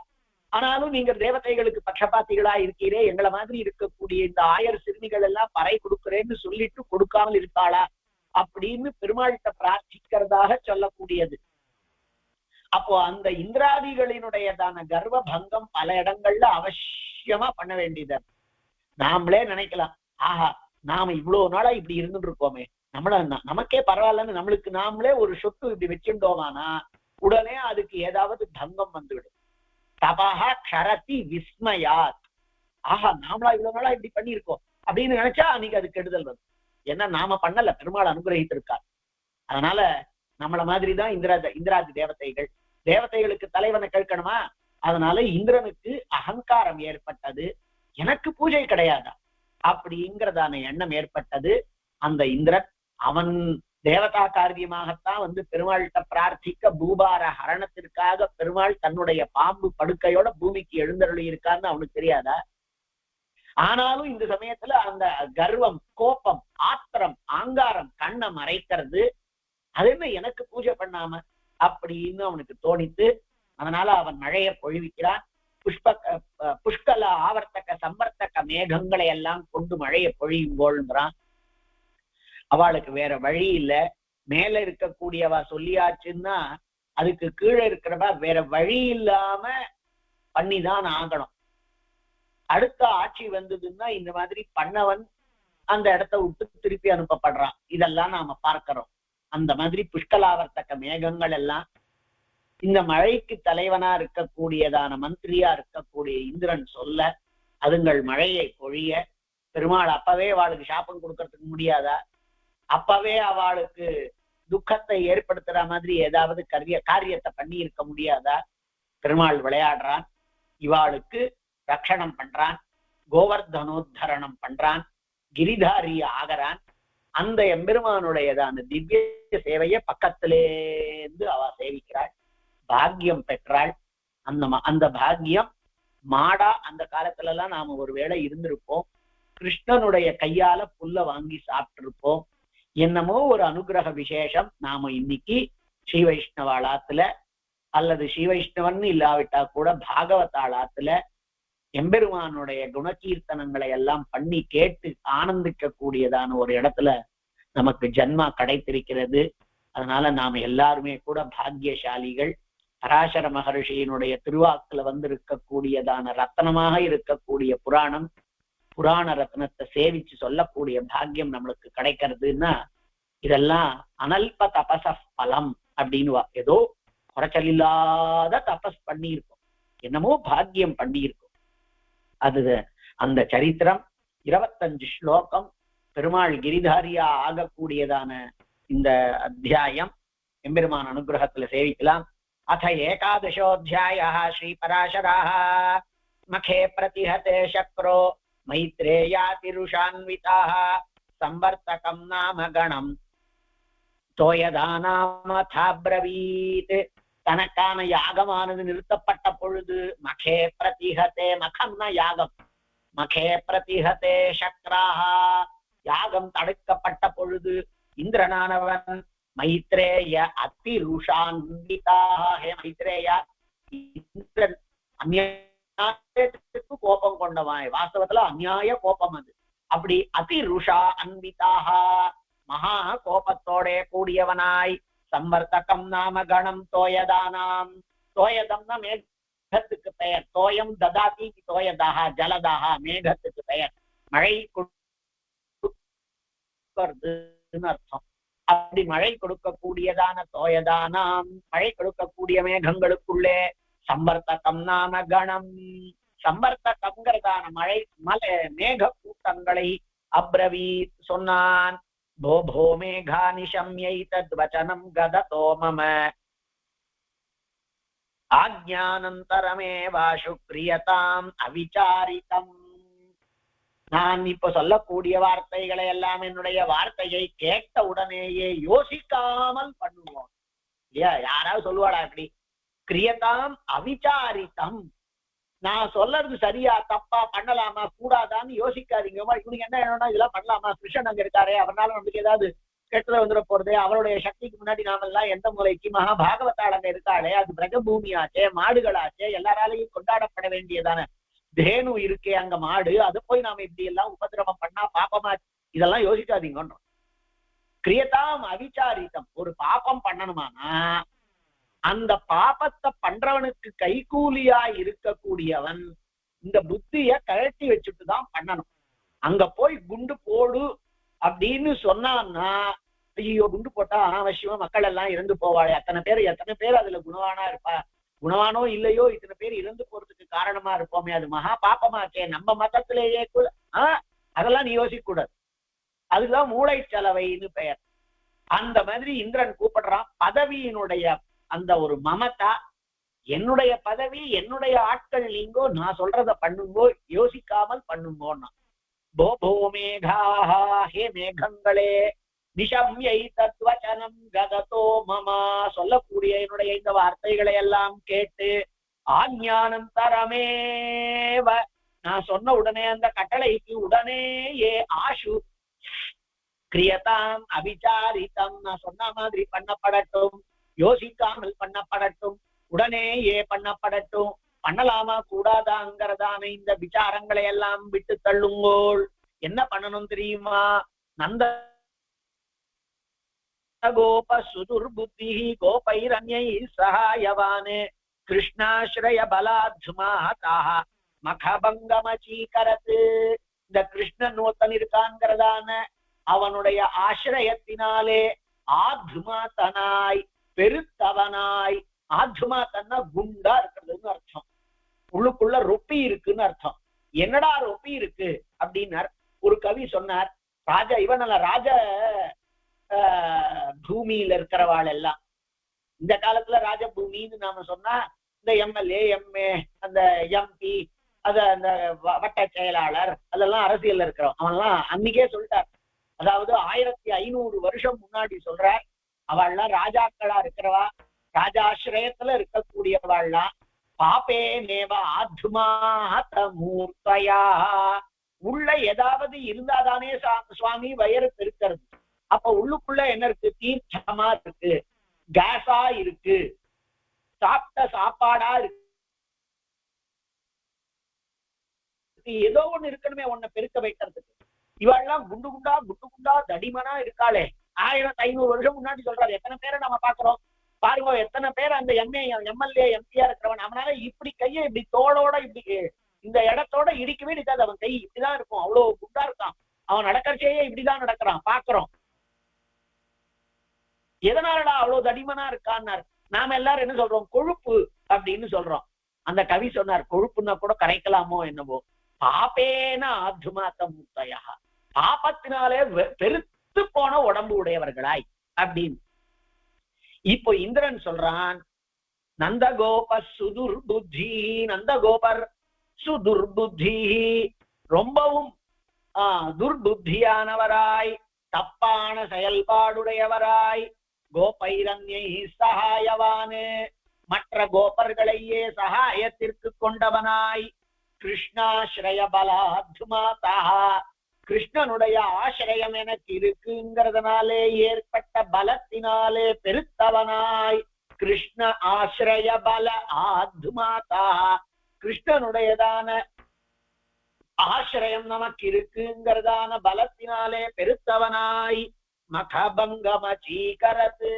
ஆனாலும் நீங்க தேவதைகளுக்கு பட்சபாத்திகளா இருக்கீரே, எங்களை மாதிரி இருக்கக்கூடிய இந்த 1000 சிறுமிகள் எல்லாம் பறை கொடுக்குறேன்னு சொல்லிட்டு கொடுக்காமல் இருக்காளா அப்படின்னு பெருமாள்கிட்ட பிரார்த்திக்கிறதாக சொல்லக்கூடியது. அப்போ அந்த இந்திராதிகளினுடையதான கர்வ பங்கம் பல இடங்கள்ல அவசியமா பண்ண வேண்டியது. நாமளே நினைக்கலாம், ஆஹா நாம இவ்வளவு நாளா இப்படி இருந்துட்டு இருக்கோமே, நமக்கே பரவாயில்லன்னு நம்மளுக்கு நாமளே ஒரு சொத்து இப்படி வச்சுட்டோமானா உடனே அதுக்கு ஏதாவது பங்கம் வந்துவிடும். தபஹா க்ஷரதி விஸ்மயாத், ஆஹா நாமளா இவ்வளவு நாளா இப்படி பண்ணியிருக்கோம் அப்படின்னு நினைச்சா அன்னைக்கு அது கெடுதல் வரும். ஏன்னா நாம பண்ணல, பெருமாள் அனுகிரகித்திருக்கார். அதனால நம்மள மாதிரிதான் இந்திராதி தேவதைகளுக்கு தலைவனை கேட்கணுமா? அதனால இந்திரனுக்கு அகங்காரம் ஏற்பட்டது, எனக்கு பூஜை கிடையாதா அப்படிங்கிறதான எண்ணம் ஏற்பட்டது. அந்த இந்திரன் அவன் தேவதா காரியமாகத்தான் வந்து பெருமாள்கிட்ட பிரார்த்திக்க பூபார ஹரணத்திற்காக பெருமாள் தன்னுடைய பாம்பு படுக்கையோட பூமிக்கு எழுந்தருளி இருக்கான்னு அவனுக்கு தெரியாதா? ஆனாலும் இந்த சமயத்துல அந்த கர்வம், கோபம், ஆத்திரம், ஆங்காரம் கண்ணை மறைக்கிறது, அது என்ன எனக்கு பூஜை பண்ணாம அப்படின்னு அவனுக்கு தோணித்து, அதனால அவன் மழையை பொழிவிக்கிறான். புஷ்கல ஆவர்த்தக சம்பர்த்தக மேகங்களை எல்லாம் கொண்டு மழையை பொழியுங்கோள்ங்கிறான். அவளுக்கு வேற வழி இல்ல, மேல இருக்கக்கூடியவா சொல்லியாச்சுன்னா அதுக்கு கீழே இருக்கிறவா வேற வழி இல்லாம பண்ணிதான் ஆகணும். அடுத்த ஆட்சி வந்ததுன்னா இந்த மாதிரி பண்ணவன் அந்த இடத்த விட்டு திருப்பி அனுப்பப்படுறான். இதெல்லாம் நாம பார்க்கிறோம். அந்த மாதிரி புஷ்கலாவர்த்தக மேகங்கள் எல்லாம் இந்த மழைக்கு தலைவனா இருக்கக்கூடியதான மந்திரியா இருக்கக்கூடிய இந்திரன் சொல்ல அதுங்கள் மழையை பொழிய பெருமாள் அப்பவே அவளுக்கு சாபம் கொடுக்கறதுக்கு முடியாதா? அப்பவே அவளுக்கு துக்கத்தை ஏற்படுத்துற மாதிரி ஏதாவது காரியத்தை பண்ணி இருக்க முடியாதா? பெருமாள் விளையாடுறான், இவாளுக்கு ரட்சணம் பண்றான், கோவர்தனோத்தரணம் பண்றான், கிரிதாரி ஆகிறான். அந்த எம்பெருமானுடையதான திவ்ய சேவையை பக்கத்திலேந்து அவ சேவிக்கிறாள், பாக்கியம் பெற்றாள். அந்த பாக்கியம் மாடா அந்த காலத்துல எல்லாம் நாம ஒருவேளை இருந்திருப்போம், கிருஷ்ணனுடைய கையால புல்ல வாங்கி சாப்பிட்டு இருப்போம். என்னமோ ஒரு அனுகிரக விசேஷம் நாம இன்னைக்கு ஸ்ரீ வைஷ்ணவாளாத்துல அல்லது ஸ்ரீ வைஷ்ணவன் இல்லாவிட்டா கூட பாகவதாளாத்துல எம்பெருமானுடைய குணகீர்த்தனங்களை எல்லாம் பண்ணி கேட்டு ஆனந்திக்க கூடியதான ஒரு இடத்துல நமக்கு ஜன்மா கிடைத்திருக்கிறது. அதனால நாம எல்லாருமே கூட பாக்கியசாலிகள். பராசர மகர்ஷியினுடைய திருவாக்குல இருக்கக்கூடியதான ரத்னமாக இருக்கக்கூடிய புராண ரத்னத்தை சேவிச்சு சொல்லக்கூடிய பாக்கியம் நம்மளுக்கு கிடைக்கிறதுன்னா இதெல்லாம் அனல்ப தபச பலம் அப்படின்னு ஏதோ குறைச்சல் இல்லாத தபஸ் பண்ணியிருக்கோம், என்னமோ பாக்கியம் பண்ணியிருக்கோம். அது அந்த சரித்திரம் 25 ஸ்லோகம் பெருமாள் கிரிதாரியா ஆகக்கூடியதான இந்த அத்தியாயம் எம்பெருமான் அனுகிரகத்துல சேவிக்கலாம். அத ஏகாதசோऽध्यायः ஸ்ரீபராசராः மகே பிரதிஹதே சக்ரோ மைத்ரேயாதிருஷான்விதாः சம்பர்த்தகம் நாம கணம் தோயதானாமதாப்ரவீத். தனக்கான யாகமானது நிறுத்தப்பட்ட பொழுது மகே பிரதிஹதே, மகம்னா யாகம், மகே பிரதிஹதே சக்ராஹ யாகம் தடுக்கப்பட்ட பொழுது இந்திரனானவன் மைத்ரேய அதிருஷான்விதாஹ, ஹே மைத்ரேயா, இந்திரன் அந்நியாயத்துக்கு கோபம் கொண்டவன், வாஸ்தவத்துல அந்நியாய கோபம் அது. அப்படி அதிருஷா அன்விதாக மகா கோபத்தோட கூடியவனாய் சம்பர்த்தகம் நாம கணம் தோயதானாம். தோயதம்னா மேகத்துக்கு பெயர், தோயம் ததாதி தோயதாக ஜலதாக மேகத்துக்கு பெயர், மழை கொடுக்கிறதுன்னு அர்த்தம். அப்படி மழை கொடுக்கக்கூடியதான தோயதானாம் மழை கொடுக்கக்கூடிய மேகங்களுக்குள்ளே சம்பர்த்தகம் நாம கணம், சம்பர்த்தகம்ங்கிறதான மலை மேக கூட்டங்களை அப்ரவீத் சொன்னான். भो भो मेघा निशम्यैतद्वचनं गदतो मम आज्ञानन्तरमेवाशु क्रियताम् अविचारितम्. நான் இப்ப சொல்லக்கூடிய வார்த்தைகளை எல்லாம் என்னுடைய வார்த்தையை கேட்ட உடனேயே யோசிக்காமல் பண்ணுவோம் இல்லையா? யாராவது சொல்லுவாடா இப்படி? கிரியதாம் அவிச்சாரித்தம், நான் சொல்றது சரியா தப்பா, பண்ணலாமா கூடாதான்னு யோசிக்காதீங்க. இவனுக்கு என்ன வேணும்னா இதெல்லாம் பண்ணலாமா, கிருஷ்ணன் அங்க இருக்காரு அவனால நமக்கு ஏதாவது கெட்டதை வந்துட போறது, அவருடைய சக்திக்கு முன்னாடி நாம எல்லாம் எந்த மூலைக்கு, மகா பாகவதாள் அங்க இருக்காளே, அது பிரகபூமியாச்சே, மாடுகளாச்சே, எல்லாராலையும் கொண்டாடப்பட வேண்டியதான தேனு இருக்கே அங்க மாடு, அது போய் நாம இப்படி எல்லாம் உபதிரவம் பண்ணா பாப்பமா, இதெல்லாம் யோசிக்காதீங்கன்றோம். கிரியதாம் அவிச்சாரித்தம், ஒரு பாப்பம் பண்ணணுமானா அந்த பாபத்தை பண்றவனுக்கு கைகூலியா இருக்கக்கூடியவன் இந்த புத்திய கழட்டி வச்சுட்டுதான் பண்ணணும். அங்க போய் குண்டு போடு அப்படின்னு சொன்னான்னா, ஐயோ குண்டு போட்டா அனாவசியமா மக்கள் எல்லாம் இறந்து போவாளே, எத்தனை பேர் அதுல குணவானா இருப்பா, குணவானோ இல்லையோ இத்தனை பேர் இறந்து போறதுக்கு காரணமா இருப்போமே, அது மகா பாப்பமாச்சே, நம்ம மதத்திலேயே கூட அதெல்லாம் நீ யோசிக்க கூடாது. அதுதான் மூளை செலவைன்னு பெயர். அந்த மாதிரி இந்திரன் கூப்பிடுறான். பதவியினுடைய அந்த ஒரு மமதா, என்னுடைய பதவி, என்னுடைய ஆட்கள் நீங்கோ, நான் சொல்றத பண்ணுங்கோ, யோசிக்காமல் பண்ணுங்கோன்னா. போ போ மேகாஹ, ஹே மேகங்களே, நிஷம்யை தத்வசனம் கததோ மமா, சொல்லக்கூடிய என்னுடைய இந்த வார்த்தைகளை எல்லாம் கேட்டு ஆஞ்ஞானந்தரமேவ, நான் சொன்ன உடனே அந்த கட்டளைக்கு உடனே ஏ ஆஷு கிரியதாம் அவிச்சாரித்தம், நான் சொன்ன மாதிரி பண்ணப்படட்டும், யோசிக்காமல் பண்ணப்படட்டும், உடனே ஏ பண்ணப்படட்டும், பண்ணலாமா கூடாதாங்கிறதான இந்த விசாரங்களை எல்லாம் விட்டு தள்ளுங்கோள். என்ன பண்ணணும் தெரியுமா? நந்த கோப சுதுர்புத்தி கோபைரண்யை சகாயவானே கிருஷ்ணாஸ்ரய பலாத்மாதாக மகபங்கமச்சீகரத்து. இந்த கிருஷ்ணன் ஒருத்தன் இருக்கான்கிறதான அவனுடைய ஆசிரயத்தினாலே ஆத்மாத்தனாய் பெருத்தவனாய், ஆத்மாத்தன்னா குண்டா இருக்கிறதுன்னு அர்த்தம், உள்ளுக்குள்ள ரொப்பி இருக்குன்னு அர்த்தம். என்னடா ரொப்பி இருக்கு அப்படின்னார் ஒரு கவி சொன்னார். இவனல்ல ராஜ பூமியில இருக்கிறவாள் எல்லாம், இந்த காலத்துல ராஜபூமின்னு நாம சொன்னா இந்த எம்எல்ஏ எம்ஏ அந்த எம்பி அத அந்த வட்ட செயலாளர் அதெல்லாம் அரசியல்ல இருக்கிறோம். அவன்லாம் அன்னைக்கே சொல்லிட்டார். அதாவது 1500 வருஷம் முன்னாடி சொல்றார். அவள்லாம் ராஜாக்களா இருக்கிறவா, ராஜாசிரயத்துல இருக்கக்கூடியவாள்லாம் பாப்பே நேவ ஆத்மாத மூர்த்தயா, உள்ள ஏதாவது இருந்தாதானே சுவாமி வயிறு பெருக்கிறது. அப்ப உள்ளுக்குள்ள என்ன இருக்கு? தீர்த்தமா இருக்கு, கேஸா இருக்கு, சாப்பிட்ட சாப்பாடா இருக்கு, ஏதோ ஒண்ணு இருக்கணுமே உன்னை பெருக்க வைக்கிறதுக்கு. இவெல்லாம் குண்டு குண்டா தடிமனா இருக்காளே. 1500 வருஷம் முன்னாடி சொல்றாரு. எத்தனை பேரை நம்ம பாக்குறோம் பாருங்க. எத்தனை பேர் அந்த எம்எல்ஏ எம்பியா இருக்கிறவன் அவனால இப்படி கையை இப்படி தோளோட இப்படி இந்த இடத்தோட இடிக்கவே இருக்காது. அவன் கை இப்படிதான் இருக்கும், அவ்வளவு குண்டா இருக்கான். அவன் நடக்கிறச்சேயே இப்படிதான் நடக்கிறான், பாக்குறோம். எதனாலடா அவ்வளவு தடிமனா இருக்கான்னாரு. நாம எல்லாரும் என்ன சொல்றோம்? கொழுப்பு அப்படின்னு சொல்றோம். அந்த கவி சொன்னார், கொழுப்புன்னா கூட கரைக்கலாமோ என்னவோ. பாப்பேன ஆத்மாத்த மூர்த்தயா, பாப்பத்தினாலே பெருத்து போன உடம்பு உடையவர்களாய் அப்படின்னு. இப்போ இந்திரன் சொல்றான், நந்தகோப சுதுர்புத்தி, நந்தகோபர் சுதுர்புத்தி, ரொம்பவும் துர்புத்தியானவராய், தப்பான செயல்பாடுடையவராய், கோபைரண்யை சகாயவானு, மற்ற கோபர்களையே சகாயத்திற்கு கொண்டவனாய், கிருஷ்ணாஸ்ரய பலாத்மாதா, கிருஷ்ணனுடைய ஆசிரியம் எனக்கு இருக்குங்கிறதுனாலே ஏற்பட்ட பலத்தினாலே பெருத்தவனாய், கிருஷ்ண ஆசிரிய பல ஆத்மாதா, கிருஷ்ணனுடையதான ஆசிரியம் நமக்கு இருக்குங்கிறதான பலத்தினாலே பெருத்தவனாய், மகபங்கமச்சீகரத்து,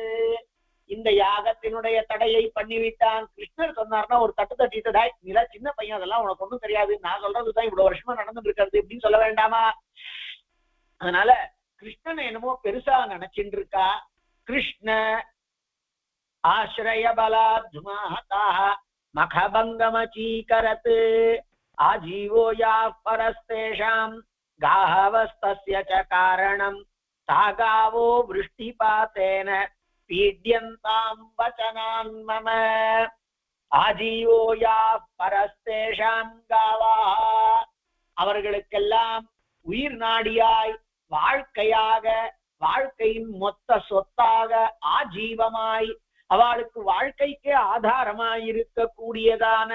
இந்த யாகத்தினுடைய தடையை பண்ணிவிட்டான். கிருஷ்ணர் சொன்னார்னா ஒரு தட்டு தட்டிட்டு, நீல சின்ன பையன், அதெல்லாம் உனக்கு ஒண்ணும் தெரியாது, நான் சொல்றதுதான் இவ்வளவு வருஷமா நடந்துட்டு இருக்கிறது அப்படின்னு சொல்ல வேண்டாமா? அதனால கிருஷ்ணன் என்னமோ பெருசா நினைச்சுட்டு இருக்கா. கிருஷ்ண ஆசிரிய பலாத்மாதா மகபங்கமச்சீகரத்து, ஆஜீவோ யா பரஸ்தேஷாம் காஹவஸ்தஸ்ய ச காரணம் சாகாவோ விருஷ்டிபாதேன பீட்யந்தாம் வசனான் மம. ஆஜீவோ யா பரஸ்தேஷாம் காவா, அவர்களுக்கெல்லாம் உயிர் நாடியாய், வாழ்க்கையாக, வாழ்க்கையின் மொத்த சொத்தாக, ஆஜீவமாய், அவளுக்கு வாழ்க்கைக்கு ஆதாரமாய் இருக்கக்கூடியதான,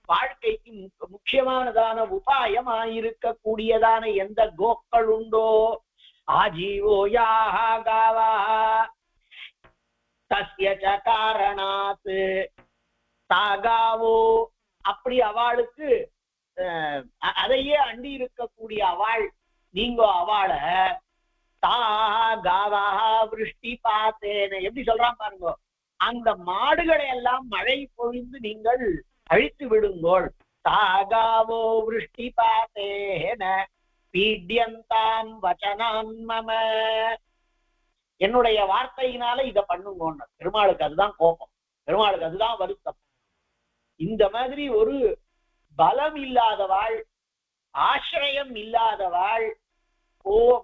வாழ்க்கைக்கு முக்கியமானதான உபாயமாயிருக்கக்கூடியதான எந்த கோக்கள் உண்டோ, ஆஜீவோ யாக காவா தஸ்ய ச காரணாத் தாகாவோ, அப்படி அவளுக்கு அதையே அண்டி இருக்கக்கூடிய அவள், நீங்க அவளை தாகாவா விருஷ்டி பார்த்தேன எப்படி சொல்றான் பாருங்க. அந்த மாடுகளை எல்லாம் மழை பொழிந்து நீங்கள் அழித்து விடுங்கோள். தாகாவோ விருஷ்டி பார்த்தேன பீட்யந்தாம் வசனான் மம, என்னுடைய வார்த்தையினால இதை பண்ணுங்கன்னு. பெருமாளுக்கு அதுதான் கோபம், பெருமாளுக்கு அதுதான் வருத்தம். இந்த மாதிரி ஒரு பலம் இல்லாதவாள், ஆசிரியம் இல்லாதவாள்,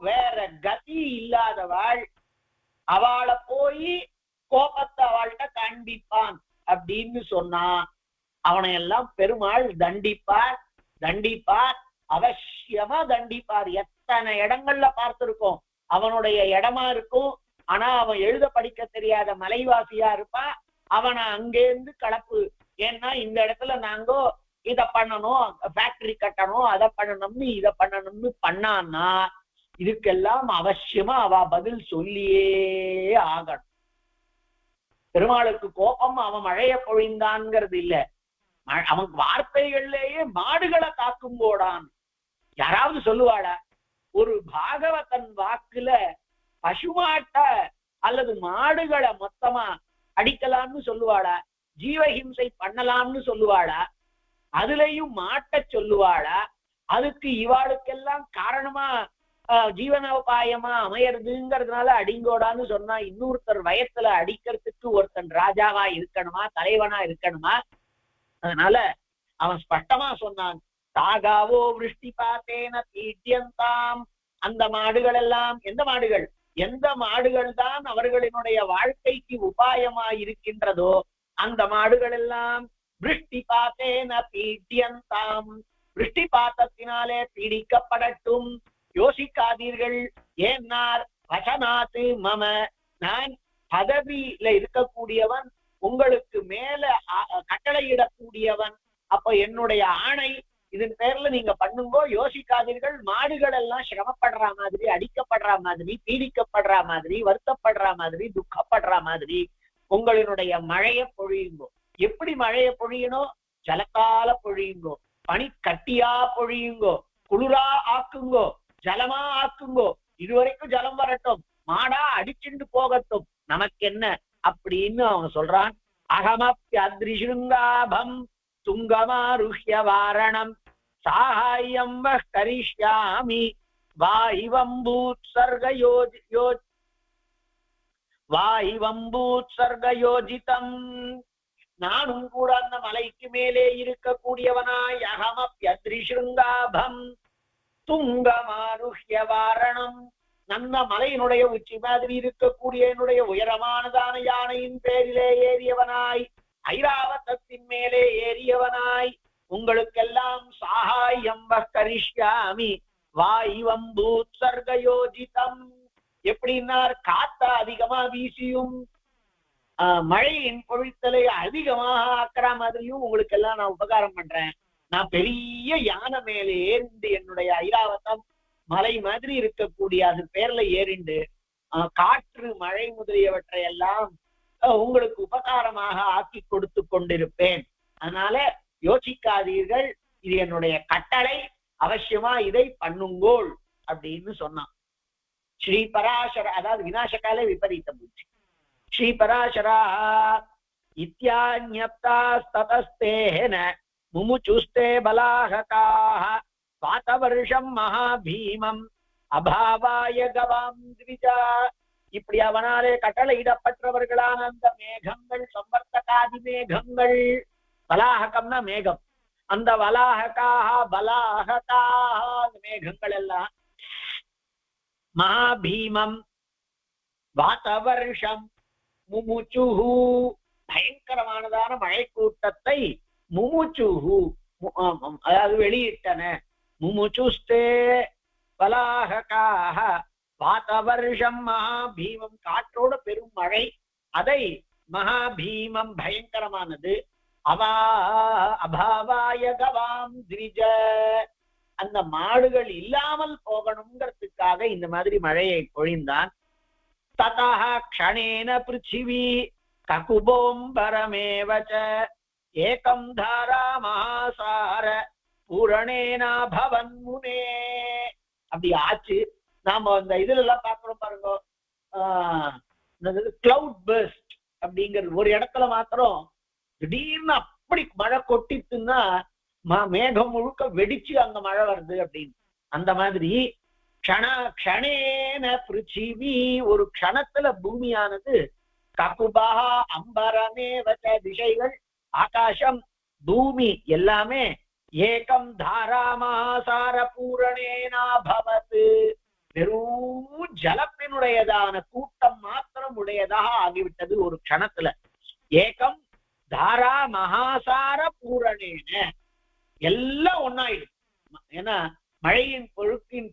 வேற கதி இல்லாதவாள், அவளை போய் கோபத்தை அவள்கிட்ட காண்பிப்பான் அப்படின்னு சொன்னா அவனை எல்லாம் பெருமாள் தண்டிப்பார், தண்டிப்பார், அவசியமா தண்டிப்பார். எத்தனை இடங்கள்ல பார்த்திருக்கோம். அவனுடைய இடமா இருக்கும், ஆனா அவன் எழுத படிக்க தெரியாத மலைவாசியா இருப்பான். அவனை அங்கேருந்து கலப்பு, ஏன்னா இந்த இடத்துல நாங்க இத பண்ணணும், ஃபேக்டரி கட்டணும், அதை பண்ணணும்னு இதை பண்ணணும்னு பண்ணான்னா இதுக்கெல்லாம் அவசியமா அவ பதில் சொல்லியே ஆகணும். பெருமாளுக்கு கோபம் அவன் மழைய பொழிந்தான்ங்கிறது இல்ல, அவன் வார்த்தைகள்லேயே மாடுகளை காக்கும் போடான். யாராவது சொல்லுவாடா ஒரு பாகவதன் வாக்குல பசுமாட்ட அல்லது மாடுகளை மொத்தமா அடிக்கலாம்னு சொல்லுவாடா? ஜீவஹிம்சை பண்ணலாம்னு சொல்லுவாடா? அதுலயும் மாட்ட சொல்லுவாளா? அதுக்கு இவாளுக்கெல்லாம் காரணமா ஜீவனோபாயமா அமையறதுங்கிறதுனால அடிங்கோடான்னு சொன்னா, இன்னொருத்தர் வயத்துல அடிக்கிறதுக்கு ஒருத்தன் ராஜாவா இருக்கணுமா, தலைவனா இருக்கணுமா? அதனால அவன் ஸ்பஷ்டமா சொன்னான், தாகாவோ விருஷ்டி பார்த்தேன பீட்யந்தாம். அந்த மாடுகள் எல்லாம் எந்த மாடுகள்? எந்த மாடுகள் தான் அவர்களினுடைய வாழ்க்கைக்கு உபாயமா இருக்கின்றதோ அந்த மாடுகள் எல்லாம் விருஷ்டி பார்த்தேன பீட்யந்தாம், விருஷ்டி பாத்தத்தினாலே பீடிக்கப்படட்டும். யோசிக்காதீர்கள். ஏன்னார் வசனாத்து மம, நான் பதவியில இருக்கக்கூடியவன், உங்களுக்கு மேல கட்டளையிடக்கூடியவன். அப்ப என்னுடைய ஆணை, இதன் பேர்ல நீங்க பண்ணுங்கோ, யோசிக்காதீர்கள். மாடுகள் எல்லாம் சிரமப்படுற மாதிரி, அடிக்கப்படுற மாதிரி, பீடிக்கப்படுற மாதிரி, வருத்தப்படுற மாதிரி, துக்கப்படுற மாதிரி உங்களினுடைய மழையை பொழியுங்கோ. எப்படி மழையை பொழியணும்? ஜலத்தால பொழியுங்கோ, பனி கட்டியா பொழியுங்கோ, குளிரா ஆக்குங்கோ, ஜலமா ஆக்குங்கோ. இதுவரைக்கும் ஜலம் வரட்டும், மாடா அடிச்சுண்டு போகட்டும், நமக்கு என்ன அப்படின்னு அவன் சொல்றான். அகமப்யத்ரிஷுங்காபம் துங்கமாருஹ்ய வாரணம் சாஹாயம் கரிஷ்யாமி வாயுவம்பூத்சர்கயோஜிதம். நானும் கூட அந்த மலைக்கு மேலே இருக்கக்கூடியவனாய் அகமப்யத்ரிஷுங்காபம் துங்கமாருஹ்ய வாரணம், நல்ல மலையினுடைய உச்சி மாதிரி இருக்கக்கூடிய என்னுடைய உயரமானதான யானையின் பேரிலே ஏறியவனாய், ஐராவதத்தின் மேலே ஏறியவனாய், உங்களுக்கெல்லாம் சாஹாயம் கரிஷ்யாமி வாயுவம்பூத்சர்கயோஜிதம். எப்படின்னார், காத்த அதிகமா வீசியும் மழையின் பொழித்தலை அதிகமாக ஆக்கிற மாதிரியும் உங்களுக்கு எல்லாம் நான் உபகாரம் பண்றேன். நான் பெரிய யானை மேலே ஏறிண்டு என்னுடைய ஐராவதம் மலை மாதிரி இருக்கக்கூடிய அது பேர்ல ஏறிண்டு காற்று மழை முதலியவற்றை எல்லாம் உங்களுக்கு உபகாரமாக ஆக்கி கொடுத்து கொண்டிருப்பேன். அதனால யோசிக்காதீர்கள், இது என்னுடைய கட்டளை, அவசியமா இதை பண்ணுங்கோள் அப்படின்னு சொன்னான். ஸ்ரீ பராசர, அதாவது விநாசகால விபரீத புத்தி. ஸ்ரீ பராசரா இத்யான்யப்தாஸ்ததஸ்தேன முமுச்சுஸ்தே பலாஹகாஹ வாதவர்ஷம் மகாபீமம் அபாவாய கவாம் த்விஜா. இப்படி அவனாலே கட்டளையிடப்பட்டவர்களான அந்த மேகங்கள், சம்பர்த்தகாதி மேகங்கள், பலாஹகம்னா மேகம், அந்த வலாஹகாஹ பலாஹகாஹ அந்த மேகங்கள் எல்லாம் மகாபீமம் வாதவர்ஷம் முமுச்சுஹு பயங்கரமானதான மழை கூட்டத்தை முமுச்சுஹு அதாவது வெளியிட்டன. முமுச்சுஸ்தே பலாஹகாஹ வாதவர்ஷம் மகாபீமம் காற்றோட பெரும் மழை, அதை மகாபீமம் பயங்கரமானது. அபாவாய கவாம் த்விஜ, அந்த மாடுகள் இல்லாமல் போகணுங்கிறதுக்காக இந்த மாதிரி மழையை பொழிந்தான். ததஹ க்ஷணேன பிருத்திவி ககுபோம்பரமேவச ஏகம் தாரா மகாசார பூரணேனாபவன் முனே. அப்படி ஆச்சு. நாம அந்த இதுல எல்லாம் பாக்குறோம் பாருங்க, கிளவுட் பர்ஸ்ட் அப்படிங்கிறது ஒரு இடத்துல மாத்திரம் திடீர்னு அப்படி மழை கொட்டிட்டுன்னா மேகம் முழுக்க வெடிச்சு அங்க மழை வருது அப்படின்னு. அந்த மாதிரி க்ஷணேன பிருத்திவி, ஒரு க்ஷணத்துல பூமியானது ககுபா அம்பரமேவச திசைகள், ஆகாசம், பூமி எல்லாமே ஏகம் தாரா மகாசார பூரணேனாபவத், வெறும் ஜலத்தினுடையதான கூட்டம் மாத்திரம் உடையதாக ஆகிவிட்டது ஒரு க்ஷணத்துல. ஏகம் தாரா மகாசார பூரணேன, எல்லாம் ஒன்னாயிடுது. ஏன்னா மழையின்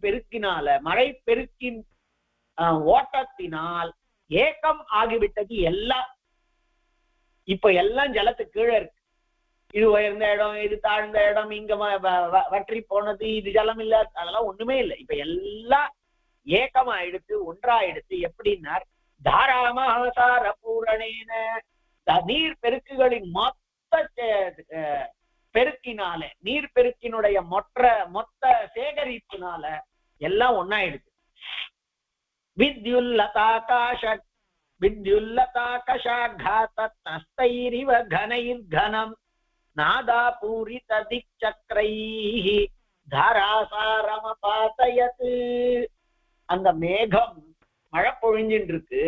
பெருக்கினால, மழை பெருக்கின் ஓட்டத்தினால் ஏக்கம் ஆகிவிட்டது எல்லாம். இப்ப எல்லாம் ஜலத்துக்கு கீழே இருக்கு. இது உயர்ந்த இடம், இது தாழ்ந்த இடம், இங்க வற்றி போனது, இது ஜலம் இல்ல, அதெல்லாம் ஒண்ணுமே இல்லை. இப்ப எல்லாம் ஏக்கமாயிடுத்து, ஒன்றாயிடுத்து. எப்படின்னார், தாராமசார பூரணேன, நீர் பெருக்குகளின் மொத்த பெருக்கினால, நீர் பெருக்கினுடைய மொத்த சேகரிப்பினால எல்லாம் ஒன்னாயிடுது. வித்யுல்லதாகாஷாகாத்தஸ்தைரிவ கனைர்கனம் நாதா பூரித திக்சக்ரைஹி தாராசாரமபாதயத். அந்த மேகம் மழை பொழிஞ்சின்னு இருக்கு.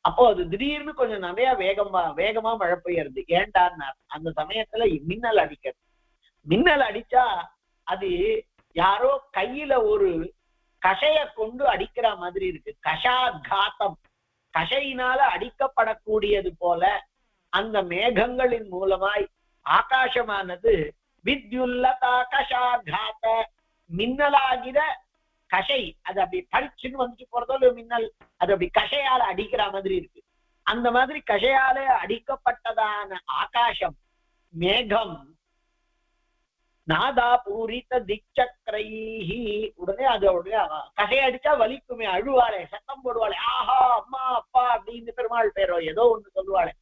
அப்போ அது திடீர்னு கொஞ்சம் நிறைய வேகமா மழை பெய்யறது. ஏண்டான்னா அந்த சமயத்துல மின்னல் அடிக்கிறது. மின்னல் அடிச்சா அது யாரோ கையில ஒரு கஷைய கொண்டு அடிக்கிற மாதிரி இருக்கு. கஷாகாத்தம், கஷையினால அடிக்கப்படக்கூடியது போல அந்த மேகங்களின் மூலமாய் ஆகாசமானது வித்யுல்லதா கஷாகாத்த மின்னலாகிற கஷை, அது அப்படி பளிச்சுன்னு வந்துட்டு போறதோ மின்னல், அது அப்படி கஷையால அடிக்கிற மாதிரி இருக்கு. அந்த மாதிரி கஷையால அடிக்கப்பட்டதான ஆகாசம் மேகம் நாதா பூரித திக்சக்ரைஹி. உடனே அதோடைய கஷை அடிச்சா வலிக்குமே, அழுவாளே, சத்தம் போடுவாளே, ஆஹா அம்மா அப்பா அப்படின்னு பெருமாள் பேரோ ஏதோ ஒண்ணு சொல்லுவாளே,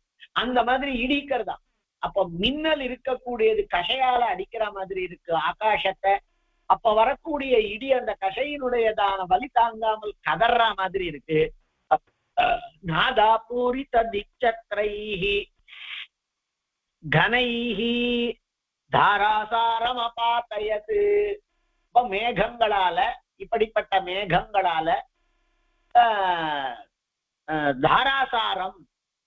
அந்த மாதிரி இடிக்கிறதா. அப்ப மின்னல் இருக்கக்கூடியது கஷையால அடிக்கிற மாதிரி இருக்கு ஆகாசத்தை. அப்ப வரக்கூடிய இடி அந்த கஷையினுடையதான வலி தாங்காமல் கதற மாதிரி இருக்கு. நாதா பூரித திக்சக்ரைஹி கனைஹி தாராசாரம் அபாதயத். இப்ப மேகங்களால, இப்படிப்பட்ட மேகங்களால தாராசாரம்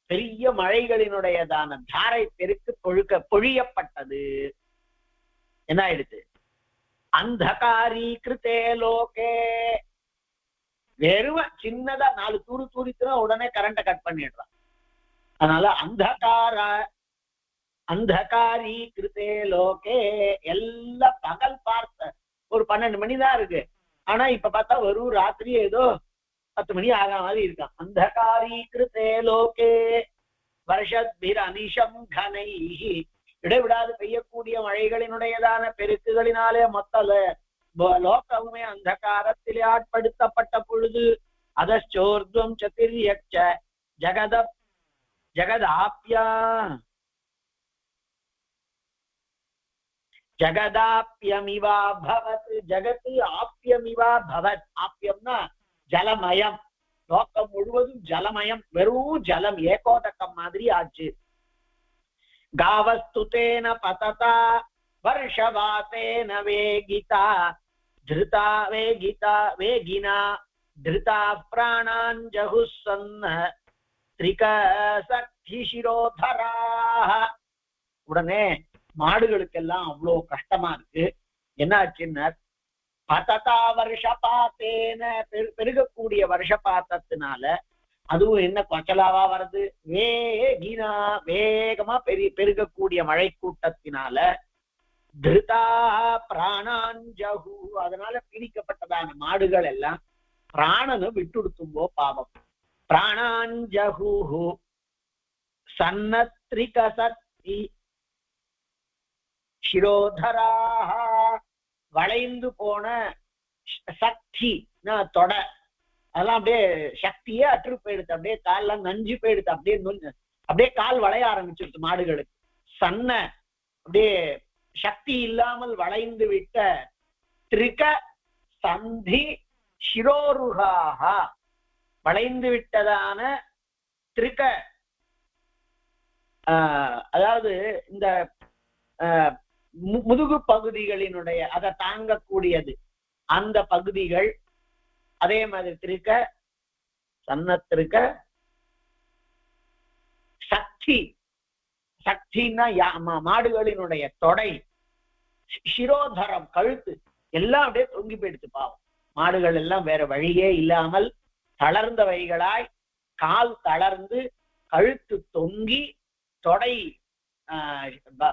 பெரிய மழைகளினுடையதான தாரை பெருக்கு பொழியப்பட்டது. என்ன ஆயிடுச்சு? அந்தகாரி கிருத்தே லோகே. வெறும் சின்னதா 4 தூரு தூரித்துனா உடனே கரண்ட கட் பண்ணிடுறான். அதனால அந்தகாரி கிருத்தே லோகே. எல்லாம் பகல் பார்த்த ஒரு 12 மணிதான் இருக்கு. ஆனா இப்ப பார்த்தா வெறும் ராத்திரி ஏதோ 10 மணி ஆக மாதிரி இருக்கான். அந்தகாரி கிருத்தே லோகே வருஷத்பிர் அனிஷம் கனைஹி. இடைவிடாது பெய்யக்கூடிய மழைகளினுடையதான பெருக்குகளினாலே மொத்த லோகமுமே அந்தகாரத்திலே ஆட்படுத்தப்பட்ட பொழுது அதச்சோர்துவம் சதிர்யச்ச ஜகதாப்யமிவா பவத். ஜகத்து ஆப்யமிவா பவத். ஆப்யம்னா ஜலமயம். லோகம் முழுவதும் ஜலமயம், வெறும் ஜலம், ஏகோதக்கம் மாதிரி ஆச்சு. காவஸ்துதேன பததா வருஷவாதேன வேகிதா திருதா வேகினா திருதா பிராணான் ஜஹுசன்ன திரிகசக்தி சிரோதராஹ. உடனே மாடுகளுக்கெல்லாம் அவ்வளவு கஷ்டமா இருக்கு. என்ன ஆச்சுன்னா பததா வருஷபாத்தேன பெருகக்கூடிய வருஷபாத்தத்தினால, அதுவும் என்ன கொச்சலாவா வருது, வேகினா வேகமா பெருகக்கூடிய மழை கூட்டத்தினால, திருதா பிராணாஞ்சகு அதனால பிடிக்கப்பட்டதான மாடுகள் எல்லாம் பிராணனை விட்டுடுத்தும்போ பாவம். பிராணாஞ்சகு சன்னத்ரிகசக்தி சிரோதராஹ. வளைந்து போன சக்தி தொட அதெல்லாம் அப்படியே சக்தியே அற்று போயிடுது. அப்படியே கால்லாம் நஞ்சு போயிடுது. அப்படியே கால் வளைய ஆரம்பிச்சிருச்சு மாடுகளுக்கு. சன்ன அப்படியே சக்தி இல்லாமல் வளைந்து விட்ட திரிக சந்தி சிரோருகாக வளைந்து விட்டதான திரிக, அதாவது இந்த முதுகு பகுதிகளினுடைய அதை தாங்கக்கூடியது அந்த பகுதிகள். அதே மாதிரி திருக்க சன்னத்திருக்க சக்தி, சக்தின்னா மாடுகளினுடைய தொடை, சிரோதரம் கழுத்து எல்லாம் அப்படியே தொங்கி போயிடுச்சு பாவம். மாடுகள் எல்லாம் வேற வழியே இல்லாமல் தளர்ந்தவைகளாய் கால் தளர்ந்து கழுத்து தொங்கி தொடை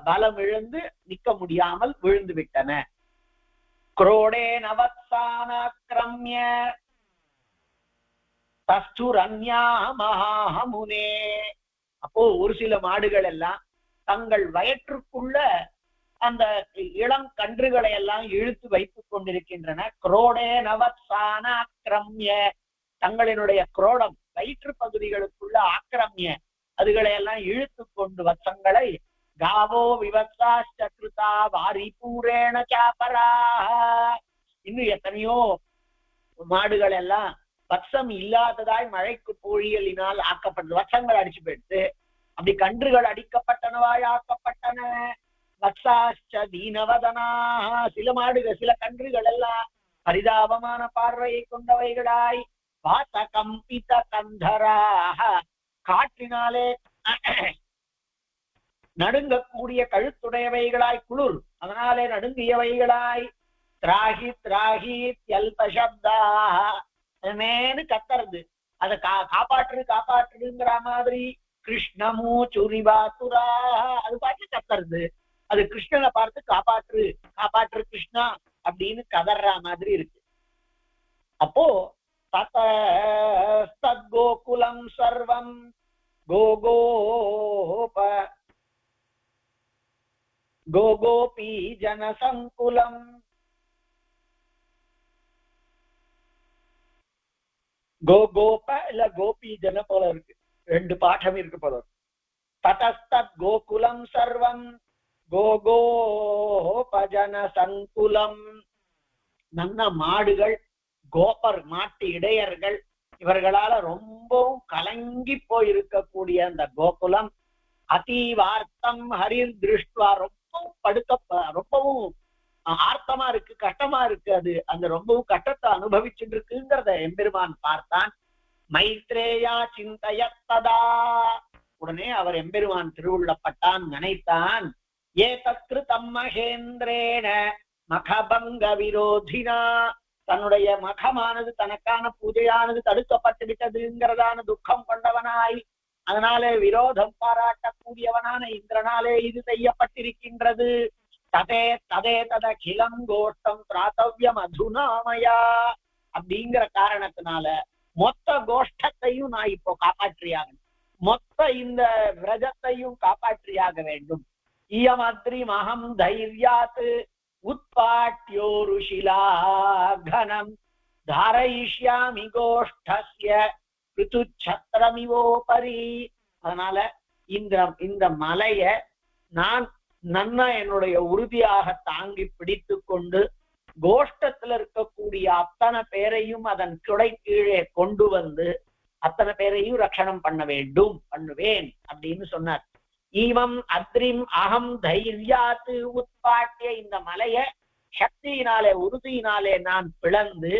பலம் இழந்து நிற்க முடியாமல் விழுந்து விட்டன. குரோடே நவத்சானாக்ரம்ய தஸ்துரன்யா மகாமுனே. அப்போ ஒரு சில மாடுகள் எல்லாம் தங்கள் வயிற்றுக்குள்ள அந்த இளங்கன்றுகளை எல்லாம் இழுத்து வைத்துக் கொண்டிருக்கின்றன. குரோடே நவத்சானாக்ரம்ய தங்களினுடைய குரோடம் வயிற்று பகுதிகளுக்குள்ள ஆக்கிரமிய அதுகளை எல்லாம் இழுத்து கொண்டு வத்சங்களை காவோ விவசாஸ்கிருதா வாரி பூரேண சாபரா. இன்னும் எத்தனையோ மாடுகள் எல்லாம் வத்சம் இல்லாததாய் மழைக்கு பொழியலினால் ஆக்கப்பட்டது. வத்சங்கள் அடிச்சு போயிடுத்து. அப்படி கன்றுகள் அடிக்கப்பட்டனவாய் ஆக்கப்பட்டன. வத்சாச்ச தீனவதனா, சில மாடுகள் சில கன்றுகள் எல்லாம் பரிதாபமான பார்வையை கொண்டவைகளாய், வாசகம்பித கந்தராக, காற்றினாலே நடுங்கக்கூடிய கழுத்துடையவைகளாய், குளிர் அதனாலே நடுங்கியவைகளாய், திராகி திராகி யல்பசப்தா, கத்துறது, அதை காப்பாற்று காப்பாற்றுங்கிற மாதிரி. கிருஷ்ணமூ சுரிபாசுரா, அது பாட்டு கத்துறது, அது கிருஷ்ணனை பார்த்து காப்பாற்று காப்பாற்று கிருஷ்ணா அப்படின்னு கதற மாதிரி இருக்கு. அப்போ கோகுலம் சர்வம் கோகோபி ஜனசங்குலம், கோகோப இல்ல கோபி ஜன போல இருக்கு, ரெண்டு பாடம் இருக்கு போல. ததஸ்தத் கோகுலம் சர்வம் கோகோபஜன சங்குலம், நல்ல மாடுகள், கோபர் மாட்டு இடையர்கள், இவர்களால ரொம்பவும் கலங்கி போயிருக்கக்கூடிய அந்த கோகுலம், அதீவார்த்தம் ஹரிர் திருஷ்டுவா, ரொம்பவும் ஆர்த்தமா இருக்கு, கஷ்டமா இருக்கு. அது அந்த ரொம்பவும் கஷ்டத்தை அனுபவிச்சுட்டு இருக்குங்கிறத எம்பெருமான் பார்த்தான். மைத்ரேயா சிந்தையத்ததா, உடனே அவர் எம்பெருமான் திருவுள்ளப்பட்டான், நினைத்தான். ஏதத்கிருதம் மகேந்திரேன மகபங்க விரோதினா, தன்னுடைய மகமானது தனக்கான பூஜையானது தடுக்கப்பட்டு விட்டதுங்கிறதான துக்கம் கொண்டவனாய், அதனாலே விரோதம் பாராட்டக்கூடியவனான இந்திரனாலே இது செய்யப்பட்டிருக்கின்றது. ததே ததே ததகிலம் கோஷ்டம் திராத்தவ்யம் அதுனாமயா, அப்படிங்கிற காரணத்தினால மொத்த கோஷ்டத்தையும் நான் இப்போ காப்பாற்றியாக, மொத்த இந்த விரஜத்தையும் காப்பாற்றியாக வேண்டும். இயமத்ரி மகம் தைரியாத் உத்பாட்யோருஷிலாகனம் தாரயிஷ்யாமி கோஷ்டஸ்ய ரிதுச்சத்திரமிவோபரி. அதனால இந்த மலைய நான் நன்னா என்னுடைய உறுதியாக தாங்கி பிடித்து கொண்டு கோஷ்டத்துல இருக்கக்கூடிய அத்தனை பேரையும் அதன் துடை கீழே கொண்டு வந்து அத்தனை பேரையும் ரட்சணம் பண்ணுவேன் அப்படின்னு சொன்னார். ஈவம் அத்ரிம் அகம் தைரியாத்து உட்பாட்டிய, இந்த மலைய சக்தியினாலே உறுதியினாலே நான் பிளந்து,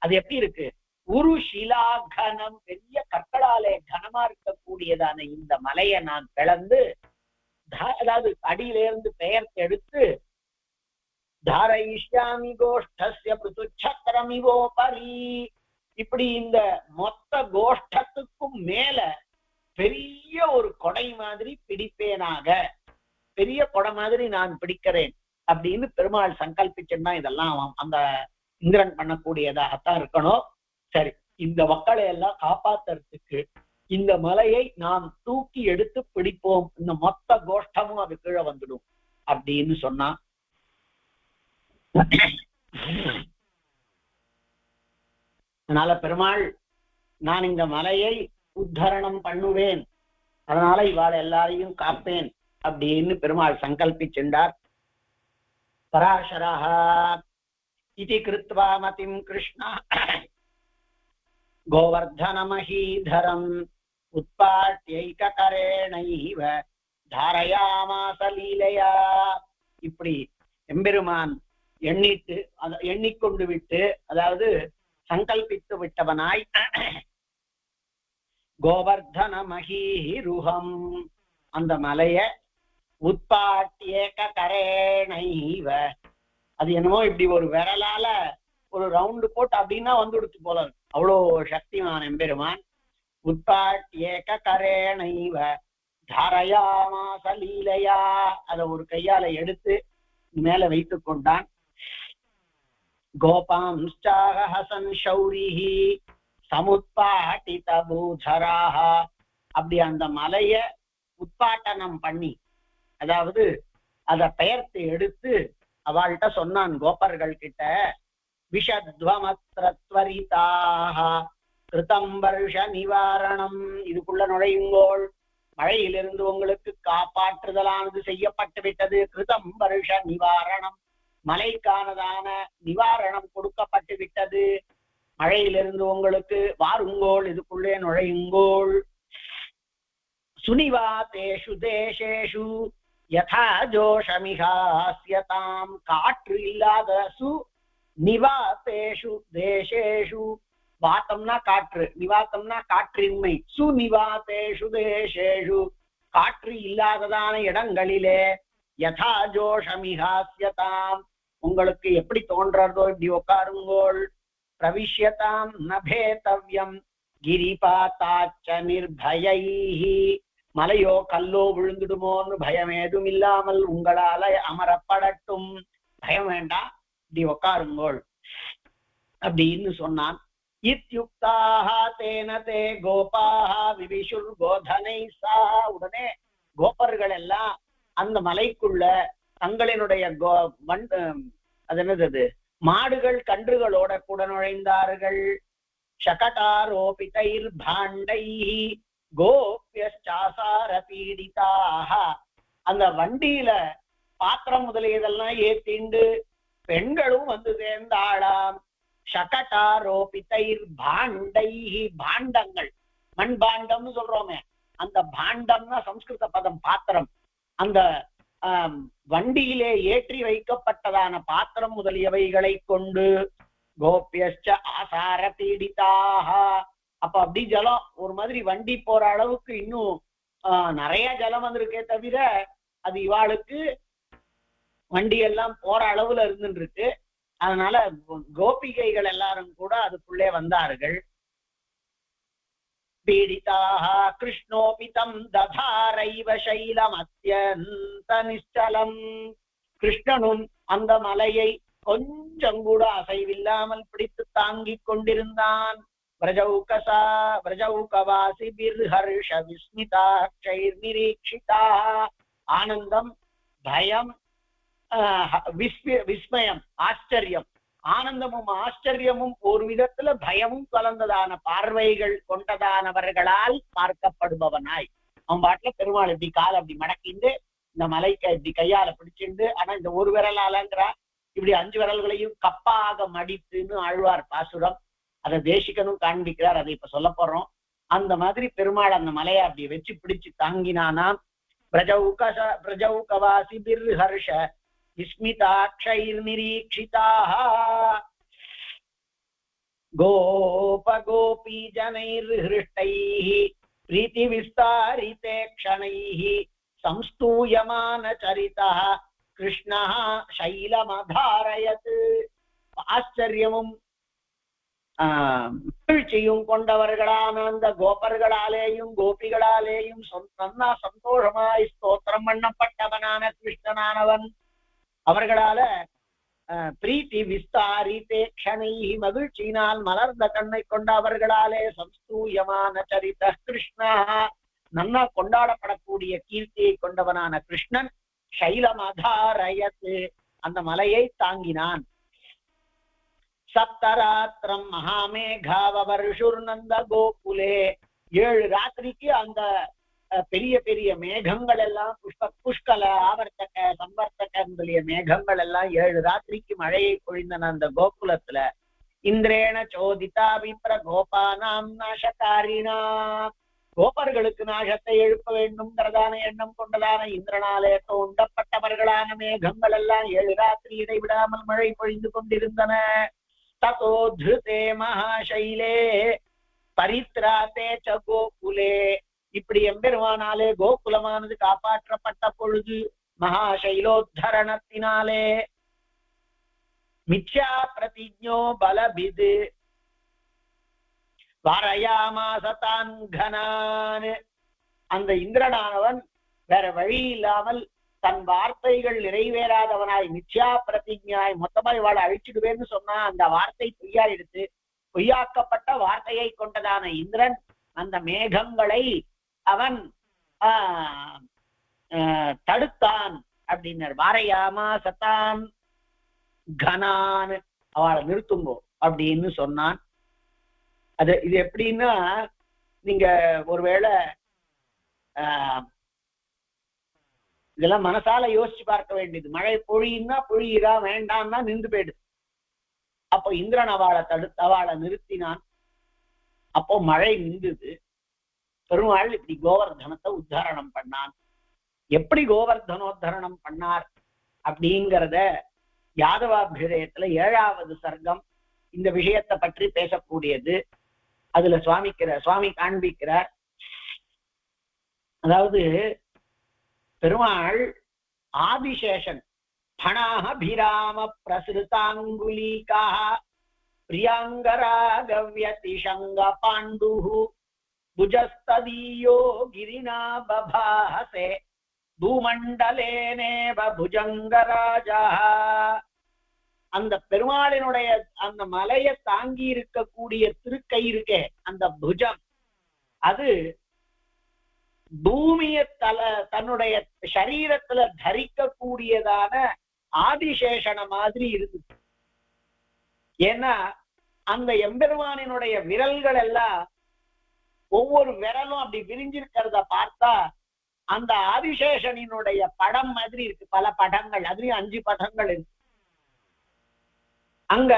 அது எப்படி இருக்கு, உருஷிலாகனம், பெரிய கற்களாலே கனமா இருக்கக்கூடியதான இந்த மலையை நான் பிளந்து, அதாவது அடியிலிருந்து பெயர் எடுத்து, தாரயிஷ்யாமி கோஷ்டஸ்ய பிருதுச்சத்திரமிவோபரி, இப்படி இந்த மொத்த கோஷ்டத்துக்கும் மேல பெரிய ஒரு கொடை மாதிரி பிடிப்பேனாக, பெரிய கொடை மாதிரி நான் பிடிக்கிறேன் அப்படின்னு பெருமாள் சங்கல்பிச்சுன்னா இதெல்லாம் அந்த இந்திரன் பண்ணக்கூடியதாகத்தான் இருக்கணும். சரி, இந்த மக்களை எல்லாம் காப்பாத்துறதுக்கு இந்த மலையை நாம் தூக்கி எடுத்து பிடிப்போம், இந்த மொத்த கோஷ்டமும் அது கீழே வந்துடும் அப்படின்னு சொன்னா, அதனால பெருமாள் நான் இந்த மலையை உத்தரணம் பண்ணுவேன், அதனால இவாள் எல்லாரையும் காப்பேன் அப்படின்னு பெருமாள் சங்கல்பிச்சென்றார். பராசரஹ இதி கிருத்வா மதிம் கிருஷ்ணா கோவர்தனமஹீதரம் உத்பாட்யைககரேணைவ தாரயாமாஸ லீலையா. இப்படி எம்பெருமான் எண்ணிக்கொண்டு விட்டு, அதாவது சங்கல்பித்து விட்டவனாய், கோவர்தனமஹீருஹம், அந்த மலைய உத்பாட்யேககரேணைவ, அது என்னமோ இப்படி ஒரு விரலால ஒரு ரவுண்டு போட்டு அப்படின்னா வந்துடுத்து போல இருக்கு, அவ்வளோ சக்திமான எம்பெருமான். உத்பாட்யேககரேணைவ தாரயாமாஸ லீலையா, அதை ஒரு கையால எடுத்து மேல வைத்துக் கொண்டான். கோபாம்ச்சாக ஹசன் ஷௌரிஹி சமுத்பாட்டித பூதராஹ, அப்படி அந்த மலைய உத்பாட்டனம் பண்ணி, அதாவது அதை பெயர்த்து எடுத்து அவள்கிட்ட சொன்னான், கோபர்கள் கிட்ட. விஷத்வமத்ரத்வரிதாக கிருதம் வருஷ நிவாரணம், இதுக்குள்ள நுழையுங்கோள், மழையிலிருந்து உங்களுக்கு காப்பாற்றுதலானது செய்யப்பட்டு விட்டது. கிருதம் வருஷ நிவாரணம், மழைக்கானதான நிவாரணம் கொடுக்கப்பட்டு விட்டது. மழையிலிருந்து உங்களுக்கு வாருங்கோள், இதுக்குள்ளே நுழையுங்கோள். சுனிவாதேஷு தேசேஷு யதா ஜோஷமிகாஸ்யதாம். காற்று இல்லாத நிவாதேஷு தேசேஷு, வாத்தம்னா காற்று, நிவாத்தம்னா காற்றின்மை. சுநிவாதேஷு தேசேஷு, காற்று இல்லாததான இடங்களிலே யதா ஜோஷமிகாஸ்யதாம், உங்களுக்கு எப்படி தோன்றதோ இப்படி உட்காருங்கோள். பிரவிஷ்யதாம் நபேதவ்யம் கிரிபாத்தாச்ச நிர்பயைஹி, மலையோ கல்லோ விழுந்துடுமோன்னு பயம் ஏதும் இல்லாமல் உங்களால அமரப்படட்டும், பயம் வேண்டாம், இப்படி உட்காருங்கோள் அப்படின்னு சொன்னான். இத்யுக்தாக தேன தே கோபாக விவிஷுர் கோதனை சா. உடனே கோபர்கள் எல்லாம் அந்த மலைக்குள்ள தங்களினுடைய அது என்னது மாடுகள் கன்றுகளோட கூட நுழைந்தார்கள். ஷகடாரோபிதைர் பாண்டை கோப்யசார பீடிதாக, அந்த வண்டியில பாத்திரம் முதலியதெல்லாம் ஏத்திண்டு பெண்களும் வந்து சேர்ந்தாளாம். ஷகடாரோபிதைர் பாண்டை, பாண்டங்கள் மண்பாண்டம்னு சொல்றோமே, அந்த பாண்டம்னா சம்ஸ்கிருத பதம் பாத்திரம். அந்த வண்டியிலே ஏற்றி வைக்கப்பட்டதான பாத்திரம் முதலியவைகளை கொண்டு கோபியஸ்ச ஆசார பீடிதாக. அப்ப அப்படி ஜலம் ஒரு மாதிரி வண்டி போற அளவுக்கு இன்னும் நிறைய ஜலம் வந்திருக்கே தவிர அது இவாளுக்கு வண்டி எல்லாம் போற அளவுல இருந்துட்டு இருக்கு. அதனால கோபிகைகள் எல்லாரும் கூட அதுக்குள்ளே வந்தார்கள். பீடிதாக கிருஷ்ணோபிதம் ததாரைவ சைலம் அத்யந்த நிச்சலம். கிருஷ்ணனும் அந்த மலையை கொஞ்சம் கூட அசைவில்லாமல் பிடித்து தாங்கிக் கொண்டிருந்தான். பிரஜௌகவாசி பிர்ஹர்ஷ விஸ்மிதாக்ஷைர் நிரீக்ஷிதா. ஆனந்தம், பயம், விஸ்மயம், ஆச்சரியம், ஆனந்தமும் ஆச்சரியமும் ஒரு விதத்துல பயமும் கலந்ததான பார்வைகள் கொண்டதானவர்களால் பார்க்கப்படுபவனாய் அவன் பாட்டுல பெருமாள் இப்படி காலை அப்படி மடக்கிண்டு இந்த மலைக்கு இப்படி கையால பிடிச்சிண்டு, ஆனா இந்த ஒரு விரலாலங்கிறா இப்படி 5 விரல்களையும் கப்பாக மடித்துன்னு ஆழ்வார் பாசுரம். அதை தேசிகனும் காண்பிக்கிறார், அதை இப்ப சொல்ல போறோம். அந்த மாதிரி பெருமாள் அந்த மலையை அப்படி வச்சு பிடிச்சு தாங்கினானாம். பிரஜௌகவாசி பிர்ஹர்ஷ விஸ்மிதாக்ஷைர் நிரீக்ஷிதாக கோபகோபி ஜனைர் ஹிருஷ்டைஹ பிரீதி விஸ்தாரிதே க்ஷணைஹ சம்ஸ்தூயமான சரிதः கிருஷ்ணः சைலமதாரயத். ஆச்சரியமும் மகிழ்ச்சியும் கொண்டவர்களான அந்த கோபர்களாலேயும் கோபிகளாலேயும் நன்னா சந்தோஷமாய் ஸ்தோத்திரம் பண்ணப்பட்டவனான கிருஷ்ணனானவன் அவர்களால பிரீத்தி விஸ்தாரித்தே க்ஷணை, மகிழ்ச்சியினால் மலர்ந்த கண்ணை கொண்ட அவர்களாலே சம்ஸ்தூயமான சரித கிருஷ்ணா, நன்னா கொண்டாடப்படக்கூடிய கீர்த்தியை கொண்டவனான கிருஷ்ணன் சைலமதாரயத்து, அந்த மலையை தாங்கினான். சப்தராத்திரம் மகாமேகாவர்ஷுர் நந்த கோகுலே. 7 ராத்திரிக்கு அந்த பெரிய பெரிய மேகங்கள் எல்லாம் புஷ்கல ஆவர்த்தக சம்பர்த்தக முதலிய மேகங்கள் எல்லாம் 7 ராத்திரிக்கு மழையை பொழிந்தன அந்த கோகுலத்துல. இந்திரேண சோதிதா விப்ர கோபானாம் நாசகாரினா, கோபர்களுக்கு நாசத்தை எழுப்ப வேண்டும்ங்கிறதான எண்ணம் கொண்டதான இந்திரனாலே தோண்டப்பட்டவர்களான மேகங்கள் எல்லாம் 7 ராத்திரி இடைவிடாமல் மழை பொழிந்து கொண்டிருந்தன. ததோ திருதே மகாசைலே பரித்ராதே ச கோகுலே. இப்படி எம்பெருமானாலே கோகுலமானது காப்பாற்றப்பட்ட பொழுது மகாசைலோத்தரணத்தினாலே மித்யா பிரதிஜ்ஞோ பலபிது வாரயாமாசதான் கனான். அந்த இந்திரனானவன் வேற வழி இல்லாமல் தன் வார்த்தைகள் நிறைவேறாதவனாய் மித்யா பிரதிஜ்ஞாய் மொத்தமாய் வாழ அழிச்சிடுவேன்னு சொன்னா அந்த வார்த்தை பொய்யாயிடுத்து. பொய்யாக்கப்பட்ட வார்த்தையை கொண்டதான இந்திரன் அந்த மேகங்களை அவன் தடுத்தான் அப்படின்னார். வாரையாமா சத்தான் கனான், அவளை நிறுத்துங்கோ அப்படின்னு சொன்னான். இது எப்படின்னா, நீங்க ஒருவேளை இதெல்லாம் மனசால யோசிச்சு பார்க்க வேண்டியது. மழை பொழியுன்னா பொழியிறா, வேண்டாம்னா நின்று போயிடுது. அப்போ இந்திரன் அவளை நிறுத்தினான். அப்போ மழை நின்றுது. பெருமாள் இப்படி கோவர்தனத்தை உத்தாரணம் பண்ணான். எப்படி கோவர்தனோத்தரணம் பண்ணார் அப்படிங்கிறத யாதவாபியுதயத்துல 7வது சர்க்கம் இந்த விஷயத்தை பற்றி பேசக்கூடியது. அதுல சுவாமி காண்பிக்கிறார். அதாவது பெருமாள் ஆதிசேஷன் பணாபிராம பிரசுதாங்குலீகா பிரியாங்கராகவ்யதிஷங்க பாண்டு புஜஸ்ததீயோ கிரினா பபாசே பூமண்டலேனேவ புஜங்கராஜா. அந்த பெருமாளினுடைய அந்த மலையை தாங்கி இருக்கக்கூடிய திருக்கை இருக்கே, அந்த புஜம், அது பூமியை தன்னுடைய சரீரத்துல தரிக்க கூடியதான ஆதிசேஷன மாதிரி இருந்துச்சு. ஏன்னா அந்த எம்பெருமானினுடைய விரல்கள் எல்லாம் ஒவ்வொரு விரலும் அப்படி விரிஞ்சிருக்கிறத பார்த்தா அந்த ஆதிசேஷனினுடைய படம் மாதிரி இருக்கு. பல படங்கள், அதுலயும் 5 படங்கள் இருக்கு. அங்க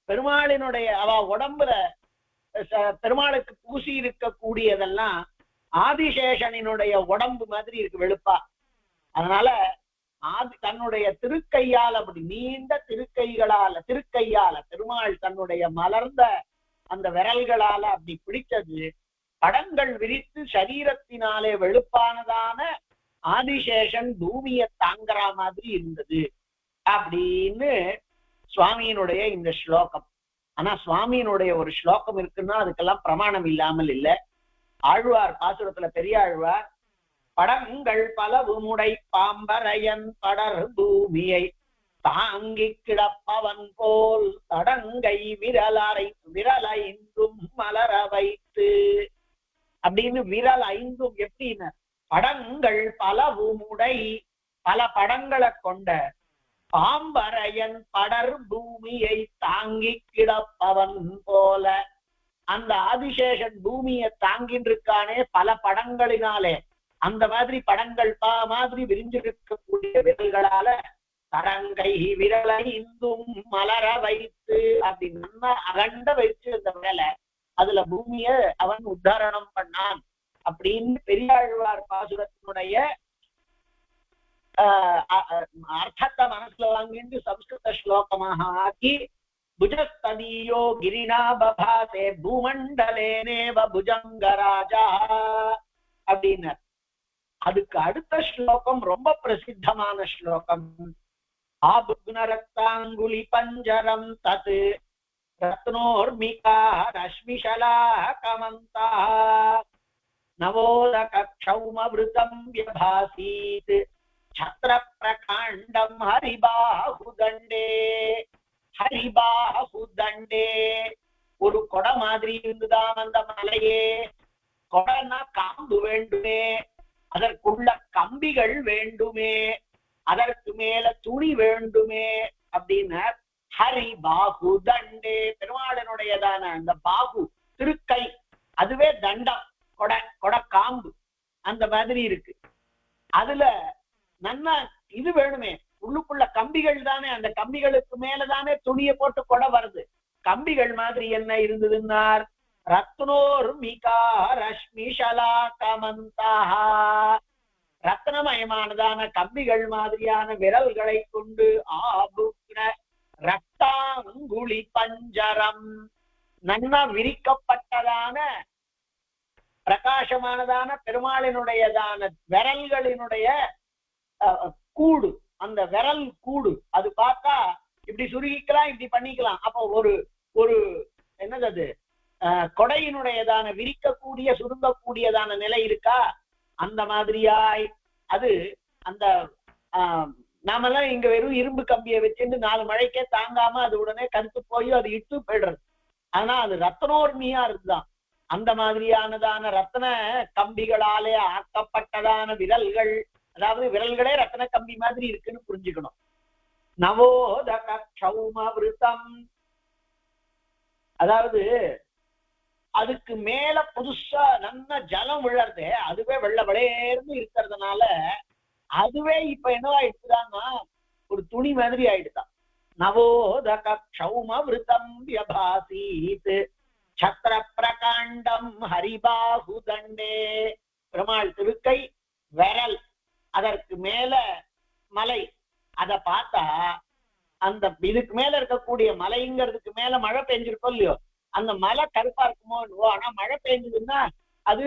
பெருமாளினுடைய உடம்புல பெருமாளுக்கு பூசி இருக்கக்கூடியதெல்லாம் ஆதிசேஷனினுடைய உடம்பு மாதிரி இருக்கு, வெளுப்பா. அதனால தன்னுடைய திருக்கையால், அப்படி நீண்ட திருக்கையால பெருமாள் தன்னுடைய மலர்ந்த அந்த விரல்களால அப்படி பிடிச்சது படங்கள் விரித்து சரீரத்தினாலே வெளுப்பானதான ஆதிசேஷன் பூமியை தாங்குற மாதிரி இருந்தது அப்படின்னு சுவாமியினுடைய இந்த ஸ்லோகம். ஆனா சுவாமியினுடைய ஒரு ஸ்லோகம் இருக்குன்னா அதுக்கெல்லாம் பிரமாணம் இல்லாமல் இல்லை. ஆழ்வார் பாசுரத்துல பெரிய ஆழ்வார், படங்கள் பலவுமுடை பாம்பரையன் படர் பூமியை தாங்கி கிடப்பவன் போல் தடங்கை விரலைந்தும் மலர வைத்து அப்படின்னு. விரல் 5 எப்படின்னு, படங்கள் பலவுமுடை, பல படங்களை கொண்ட பாம்பரையன் படர் பூமியை தாங்கி கிடப்பவன் போல. அந்த ஆதிசேஷன் பூமியை தாங்கின்னு இருக்கானே பல படங்களினாலே, அந்த மாதிரி படங்கள் மாதிரி விரிஞ்சிருக்கக்கூடிய விரல்களால தடங்கை விரலை இந்தும் மலர வைத்து அப்படி நல்லா அகண்ட வச்சு அந்த வேலை, அதுல பூமிய அவன் உத்தாரணம் பண்ணான் அப்படின்னு பெரியாழ்வார் பாசுரத்தினுடைய அர்த்தத்தை மனசுல வாங்கிட்டு சம்ஸ்கிருத ஸ்லோகமாக ஆக்கி, புஜஸ்ததீயோ கிரினா பபாசே பூமண்டலேனேவ புஜங்கராஜா அப்படின்னார். அதுக்கு அடுத்த ஸ்லோகம் ரொம்ப பிரசித்தமான ஸ்லோகம். ஆபுக்ன ரக்தாங்குலி பஞ்சரம் தத் ரத்னோர்மிகா ரஷ்மிஷலா கமந்தா நவோதக க்ஷௌமவ்ருதம் வியபாசீத் சத்ர பிரகாண்டம் ஹரிபாஹுதண்டே. ஹரிபாஹுதண்டே ஒரு கொடை மாதிரி இருந்துதான் அந்த மலையே. கொடைன்னா காம்பு வேண்டுமே, அதற்குள்ள கம்பிகள் வேண்டுமே, அதற்கு மேல துணி வேண்டுமே அப்படின்னு. ஹரி பாகு தண்டே, பெருமாளனுடையதான அந்த பாகு திருக்கை, அதுவே தண்டம், கொடை காம்பு அந்த மாதிரி இருக்கு. அதுல நன்னா இது வேணுமே, உள்ளுக்குள்ள கம்பிகள் தானே, அந்த கம்பிகளுக்கு மேலதானே துணியை போட்டு கொடை வருது. கம்பிகள் மாதிரி என்ன இருந்ததுன்னார், ரத்னோர் மிகா ரஷ்மிஷலா கமந்தா, ரத்னமயமானதான கம்பிகள் மாதிரியான விரல்களை கொண்டு ஆபுக்ன ரக்தாங்குலி பஞ்சரம், நன்னா விரிக்கப்பட்டதான பிரகாசமானதான பெருமாளினுடையதான விரல்களினுடைய கூடு, அந்த விரல் கூடு அது பார்த்தா இப்படி சுருகிக்கலாம், இப்படி பண்ணிக்கலாம். அப்போ ஒரு என்னது அது கொடையினுடையதான விரிக்கக்கூடிய சுருங்கக்கூடியதான நிலை இருக்கா, அந்த மாதிரியாய் அது. அந்த நாமெல்லாம் இங்க வெறும் இரும்பு கம்பியை வச்சுட்டு 4 மழைக்கே தாங்காம அது உடனே கருத்து போய் அது இட்டு போயிடுறது. ஆனா அது ரத்னோர்மியா இருக்குதான். அந்த மாதிரியானதான ரத்ன கம்பிகளாலே ஆக்கப்பட்டதான விரல்கள், அதாவது விரல்களே ரத்ன கம்பி மாதிரி இருக்குன்னு புரிஞ்சுக்கணும். நவோதக க்ஷௌமவ்ருதம், அதாவது அதுக்கு மேல புதுசா நல்ல ஜலம் விழறதே, அதுவே வெள்ள விளையேர்ந்து இருக்கிறதுனால அதுவே இப்ப என்னவாயிடுச்சுதான்னா ஒரு துணி மாதிரி ஆயிடுதான். நவோதக க்ஷௌமவ்ருதம் வியபாசீத் சத்திர பிரகாண்டம் ஹரிபாகுதண்டே. பெருமாள் திருக்கை விரல், அதற்கு மேல மலை. அத பார்த்தா அந்த இதுக்கு மேல இருக்கக்கூடிய மலைங்கிறதுக்கு மேல மழை பெஞ்சிருக்கோம் இல்லையோ, அந்த மலை கருப்பா இருக்குமோ, ஆனா மழை பெஞ்சதுன்னா அது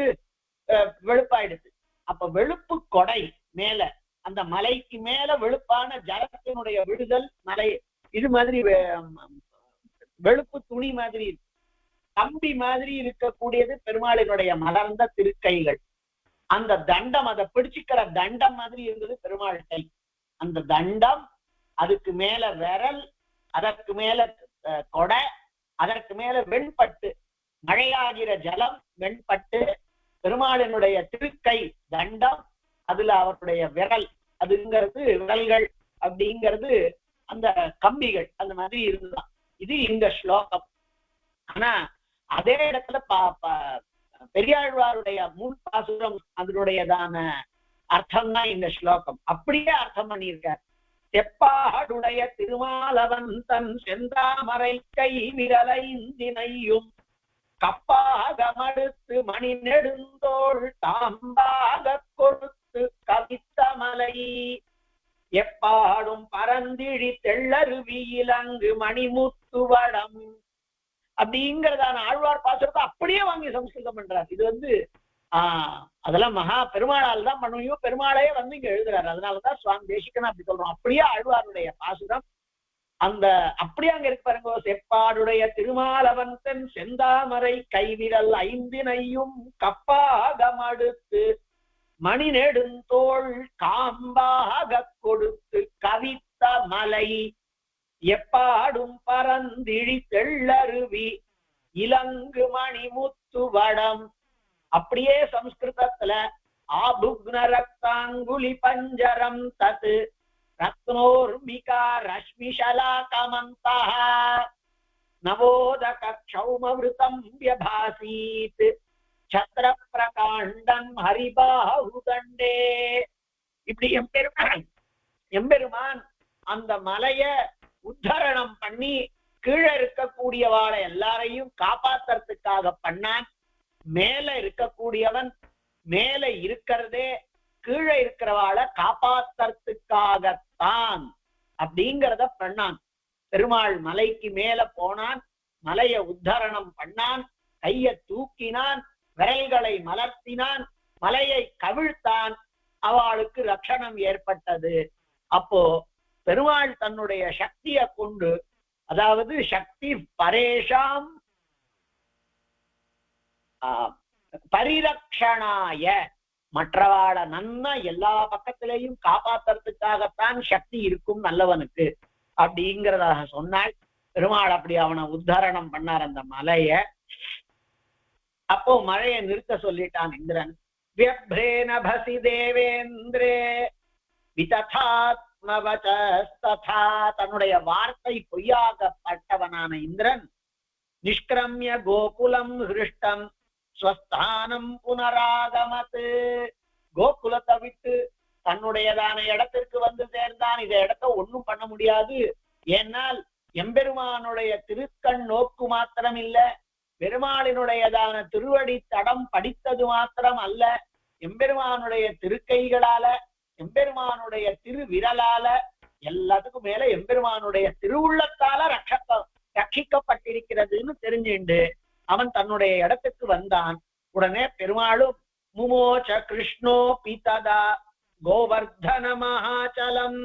வெளுப்பாயிடுது. அப்ப வெளுப்பு கொடை மேல, அந்த மலைக்கு மேல வெளுப்பான ஜலத்தினுடைய விடுதல் மலை. இது மாதிரி வெளுப்பு துணி மாதிரி கம்பி மாதிரி இருக்கக்கூடியது பெருமாளினுடைய மலர்ந்த திருக்கைகள். அந்த தண்டம், அதை பிடிச்சுக்கிற தண்டம் மாதிரி இருந்தது பெருமாள் கை. அந்த தண்டம், அதுக்கு மேல விரல், அதற்கு மேல கொடை, அதற்கு மேல வெண்பட்டு, மழையாகிற ஜலம் வெண்பட்டு, பெருமாளினுடைய திருக்கை தண்டம், அதுல அவருடைய விரல், அதுங்கிறது விரல்கள் அப்படிங்கிறது அந்த கம்பிகள், அந்த மாதிரி இருந்துதான். இது இந்த ஸ்லோகம். ஆனா அதே இடத்துல பெரியாழ்வாருடைய முன் பாசுரம் அதனுடையதான அர்த்தம் தான் இந்த ஸ்லோகம். அப்படியே அர்த்தம் பண்ணியிருக்கார். செப்பாடுடைய திருமாலவன் தன் செந்தாமரை கை விரலைந்தினையும் கப்பாக மடுத்து மணி நெடுந்தோள் தாம்பாக கொடுத்து கவித்த மலை எப்பாடும் பரந்திழி தெள்ளருவியில் அங்கு மணிமுத்துவடம் அப்படிங்கிறதான ஆழ்வார் பாசுரத்தை அப்படியே வாங்கி சம்ஸ்கிருதம் பண்றார். இது அதெல்லாம் மகா பெருமாளால் தான் பண்ணுவோம். பெருமாளையே இங்க எழுதுறாரு. அதனாலதான் சுவாமி தேசிகன் அப்படி சொல்றோம். அப்படியே ஆழ்வாருடைய பாசுரம் அந்த அப்படியே அங்க இருக்கு பாருங்க. செப்பாடுடைய திருமாலவன் தன் செந்தாமரை கைவிரல் ஐந்தினையும் கப்பாக மடுத்து மணி நெடுந்தோள் காம்பாக கொடுத்து கவித்த மலை எப்பாடும் பரந்திழி தெள்ளருவி இலங்கு மணிமுத்து வடம். அப்படியே சம்ஸ்கிருதத்துல ஆபுக்ன ரக்தாங்குலி பஞ்சரம் தத் ரத்னோர்மிகா ரஷ்மிஷலா கமந்தா நவோதக க்ஷௌமவ்ருதம் வியபாசீத் சத்ர பிரகாண்டம் ஹரிபாஹுதண்டே. இப்படி எம்பெருமான் அந்த மலைய உத்தரணம் பண்ணி கீழே இருக்கக்கூடியவாளை எல்லாரையும் காப்பாத்துறதுக்காக பண்ணான். மேல இருக்கக்கூடியவன் மேல இருக்கிறதே கீழே இருக்கிறவாளை காப்பாத்துறதுக்காகத்தான் அப்படிங்கிறத பண்ணான். பெருமாள் மலைக்கு மேல போனான், மலையை உத்தரணம் பண்ணான், கைய தூக்கினான், விரல்களை மலர்த்தினான், மலையை கவிழ்த்தான், அவளுக்கு ரட்சணம் ஏற்பட்டது. அப்போ பெருமாள் தன்னுடைய சக்தியை கொண்டு, அதாவது சக்தி பரேஷாம் பரிரக்ஷணாய, மற்றவாளை நன்னா எல்லா பக்கத்திலையும் காப்பாத்துறதுக்காகத்தான் சக்தி இருக்கும் நல்லவனுக்கு அப்படிங்கிறதாக சொன்னாள். பெருமாள் அப்படி அவனை உத்தரணம் பண்ணார் அந்த மலைய. அப்போ மழையை நிறுத்த சொல்லிட்டான் இந்திரன். வியப்ரேன பசி தேவேந்திரே விததாத்மவசஸ்ததா, தன்னுடைய வார்த்தை பொய்யாகப்பட்டவனான இந்திரன் நிஷ்கிரமிய கோகுலம் ஹிருஷ்டம் ஸ்வஸ்தானம் புனராகமத்து, கோகுலத்தை விட்டு தன்னுடையதான இடத்திற்கு வந்து சேர்ந்தான். இந்த இடத்த ஒண்ணும் பண்ண முடியாது. ஏன்னால் எம்பெருமானுடைய திருக்கண் நோக்கு மாத்திரம் இல்ல, பெருமாளினுடையதான திருவடி தடம் படித்தது மாத்திரம் அல்ல, எம்பெருமானுடைய திருக்கைகளால, எம்பெருமானுடைய திரு விரலால, எல்லாத்துக்கும் மேல எம்பெருமானுடைய திருவுள்ளத்தால ரட்சிக்கப்பட்டிருக்கிறதுன்னு தெரிஞ்சுண்டு அவன் தன்னுடைய இடத்துக்கு வந்தான். உடனே பெருமாளும் முமோச்ச கிருஷ்ணோ பிததா கோவர்தன மகாச்சலம்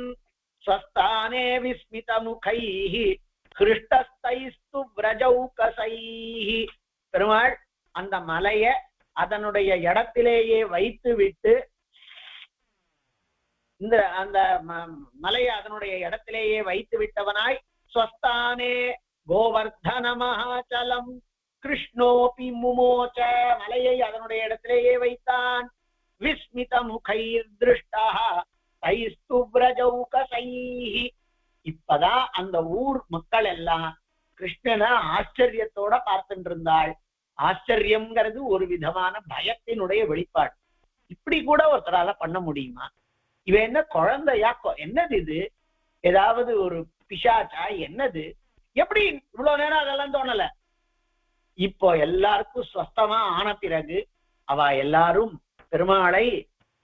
ஸ்வஸ்தானே விஸ்மித முகைஹி கிருஷ்டஸ்தைஸ்து விரஜௌகசைஹி. பெருமாள் அந்த மலைய அதனுடைய இடத்திலேயே வைத்து விட்டு, அந்த மலையை அதனுடைய இடத்திலேயே வைத்து விட்டவனாய் ஸ்வஸ்தானே கோவர்தன மகாச்சலம் கிருஷ்ணோபி முமோச்ச, மலையை அதனுடைய இடத்திலேயே வைத்தான். விஸ்மித முகைர் திருஷ்டா தைஸ்து விரஜௌகசைஹி. இப்பதான் அந்த ஊர் மக்கள் எல்லாம் கிருஷ்ணனை ஆச்சரியத்தோட பார்த்துட்டு இருந்தாள். ஆச்சரியம்ங்கிறது ஒரு விதமான பயத்தினுடைய வெளிப்பாடு. இப்படி கூட ஒருத்தரால பண்ண முடியுமா? இவ என்ன குழந்தையா? என்னது இது? ஏதாவது ஒரு பிசாச்சா? என்னது? எப்படி இவ்வளவு நேரம் அதெல்லாம் தோணல? இப்போ எல்லாருக்கும் ஸ்வஸ்தமா ஆன பிறகு அவ எல்லாரும் பெருமாளை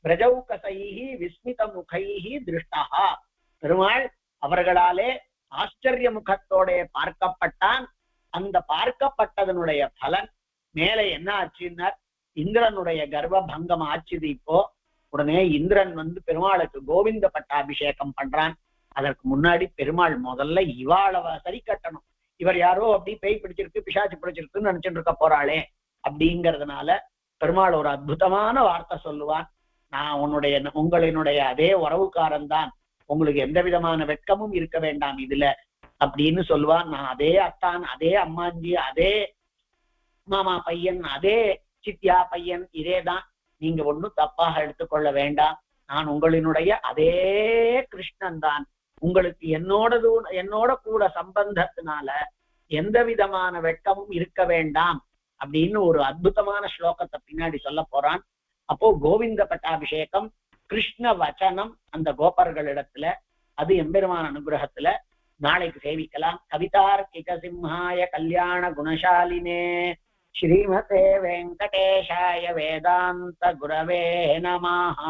பிரஜௌகசைஹி விஸ்மித முகைஹி திருஷ்டா, பெருமாள் அவர்களாலே ஆச்சரிய முகத்தோட பார்க்கப்பட்டான். அந்த பார்க்கப்பட்டதனுடைய பலன் மேலே என்ன ஆச்சுன்னா இந்திரனுடைய கர்ப்ப பங்கம் ஆச்சுது. இப்போ உடனே இந்திரன் பெருமாளுக்கு கோவிந்த பட்டாபிஷேகம் பண்றான். அதற்கு முன்னாடி பெருமாள் முதல்ல இவாளவ சரி கட்டணும். இவர் யாரோ அப்படி பேய் பிடிச்சிருக்கு பிசாச்சு பிடிச்சிருக்குன்னு நினைச்சுட்டு இருக்க போறாளே அப்படிங்கிறதுனால பெருமாள் ஒரு அற்புதமான வார்த்தை சொல்லுவான். நான் உங்களினுடைய அதே உறவுக்காரன் தான், உங்களுக்கு எந்த விதமான வெட்கமும் இருக்க வேண்டாம் இதுல அப்படின்னு சொல்லுவான். நான் அதே அத்தான், அதே அம்மாஞ்சி, அதே மாமா பையன், அதே சித்தியா பையன், இதேதான். நீங்க ஒண்ணும் தப்பாக எடுத்துக்கொள்ள வேண்டாம். நான் உங்களினுடைய அதே கிருஷ்ணன் தான். உங்களுக்கு என்னோட கூட சம்பந்தத்தினால எந்த விதமான வெட்கமும் இருக்க வேண்டாம் அப்படின்னு ஒரு அற்புதமான ஸ்லோகத்தை பின்னாடி சொல்ல போறான். அப்போ கோவிந்த பட்டாபிஷேகம் கிருஷ்ண வச்சனம் அந்த கோபர்களிடத்துல, அது எம்பெருமான அனுகிரகத்துல நாளைக்கு சேவிக்கலாம். கவிதார்க்கிக சிம்ஹாய கல்யாண குணசாலினே ஸ்ரீமதே வெங்கடேஷாய வேதாந்த குரவே நமஹ.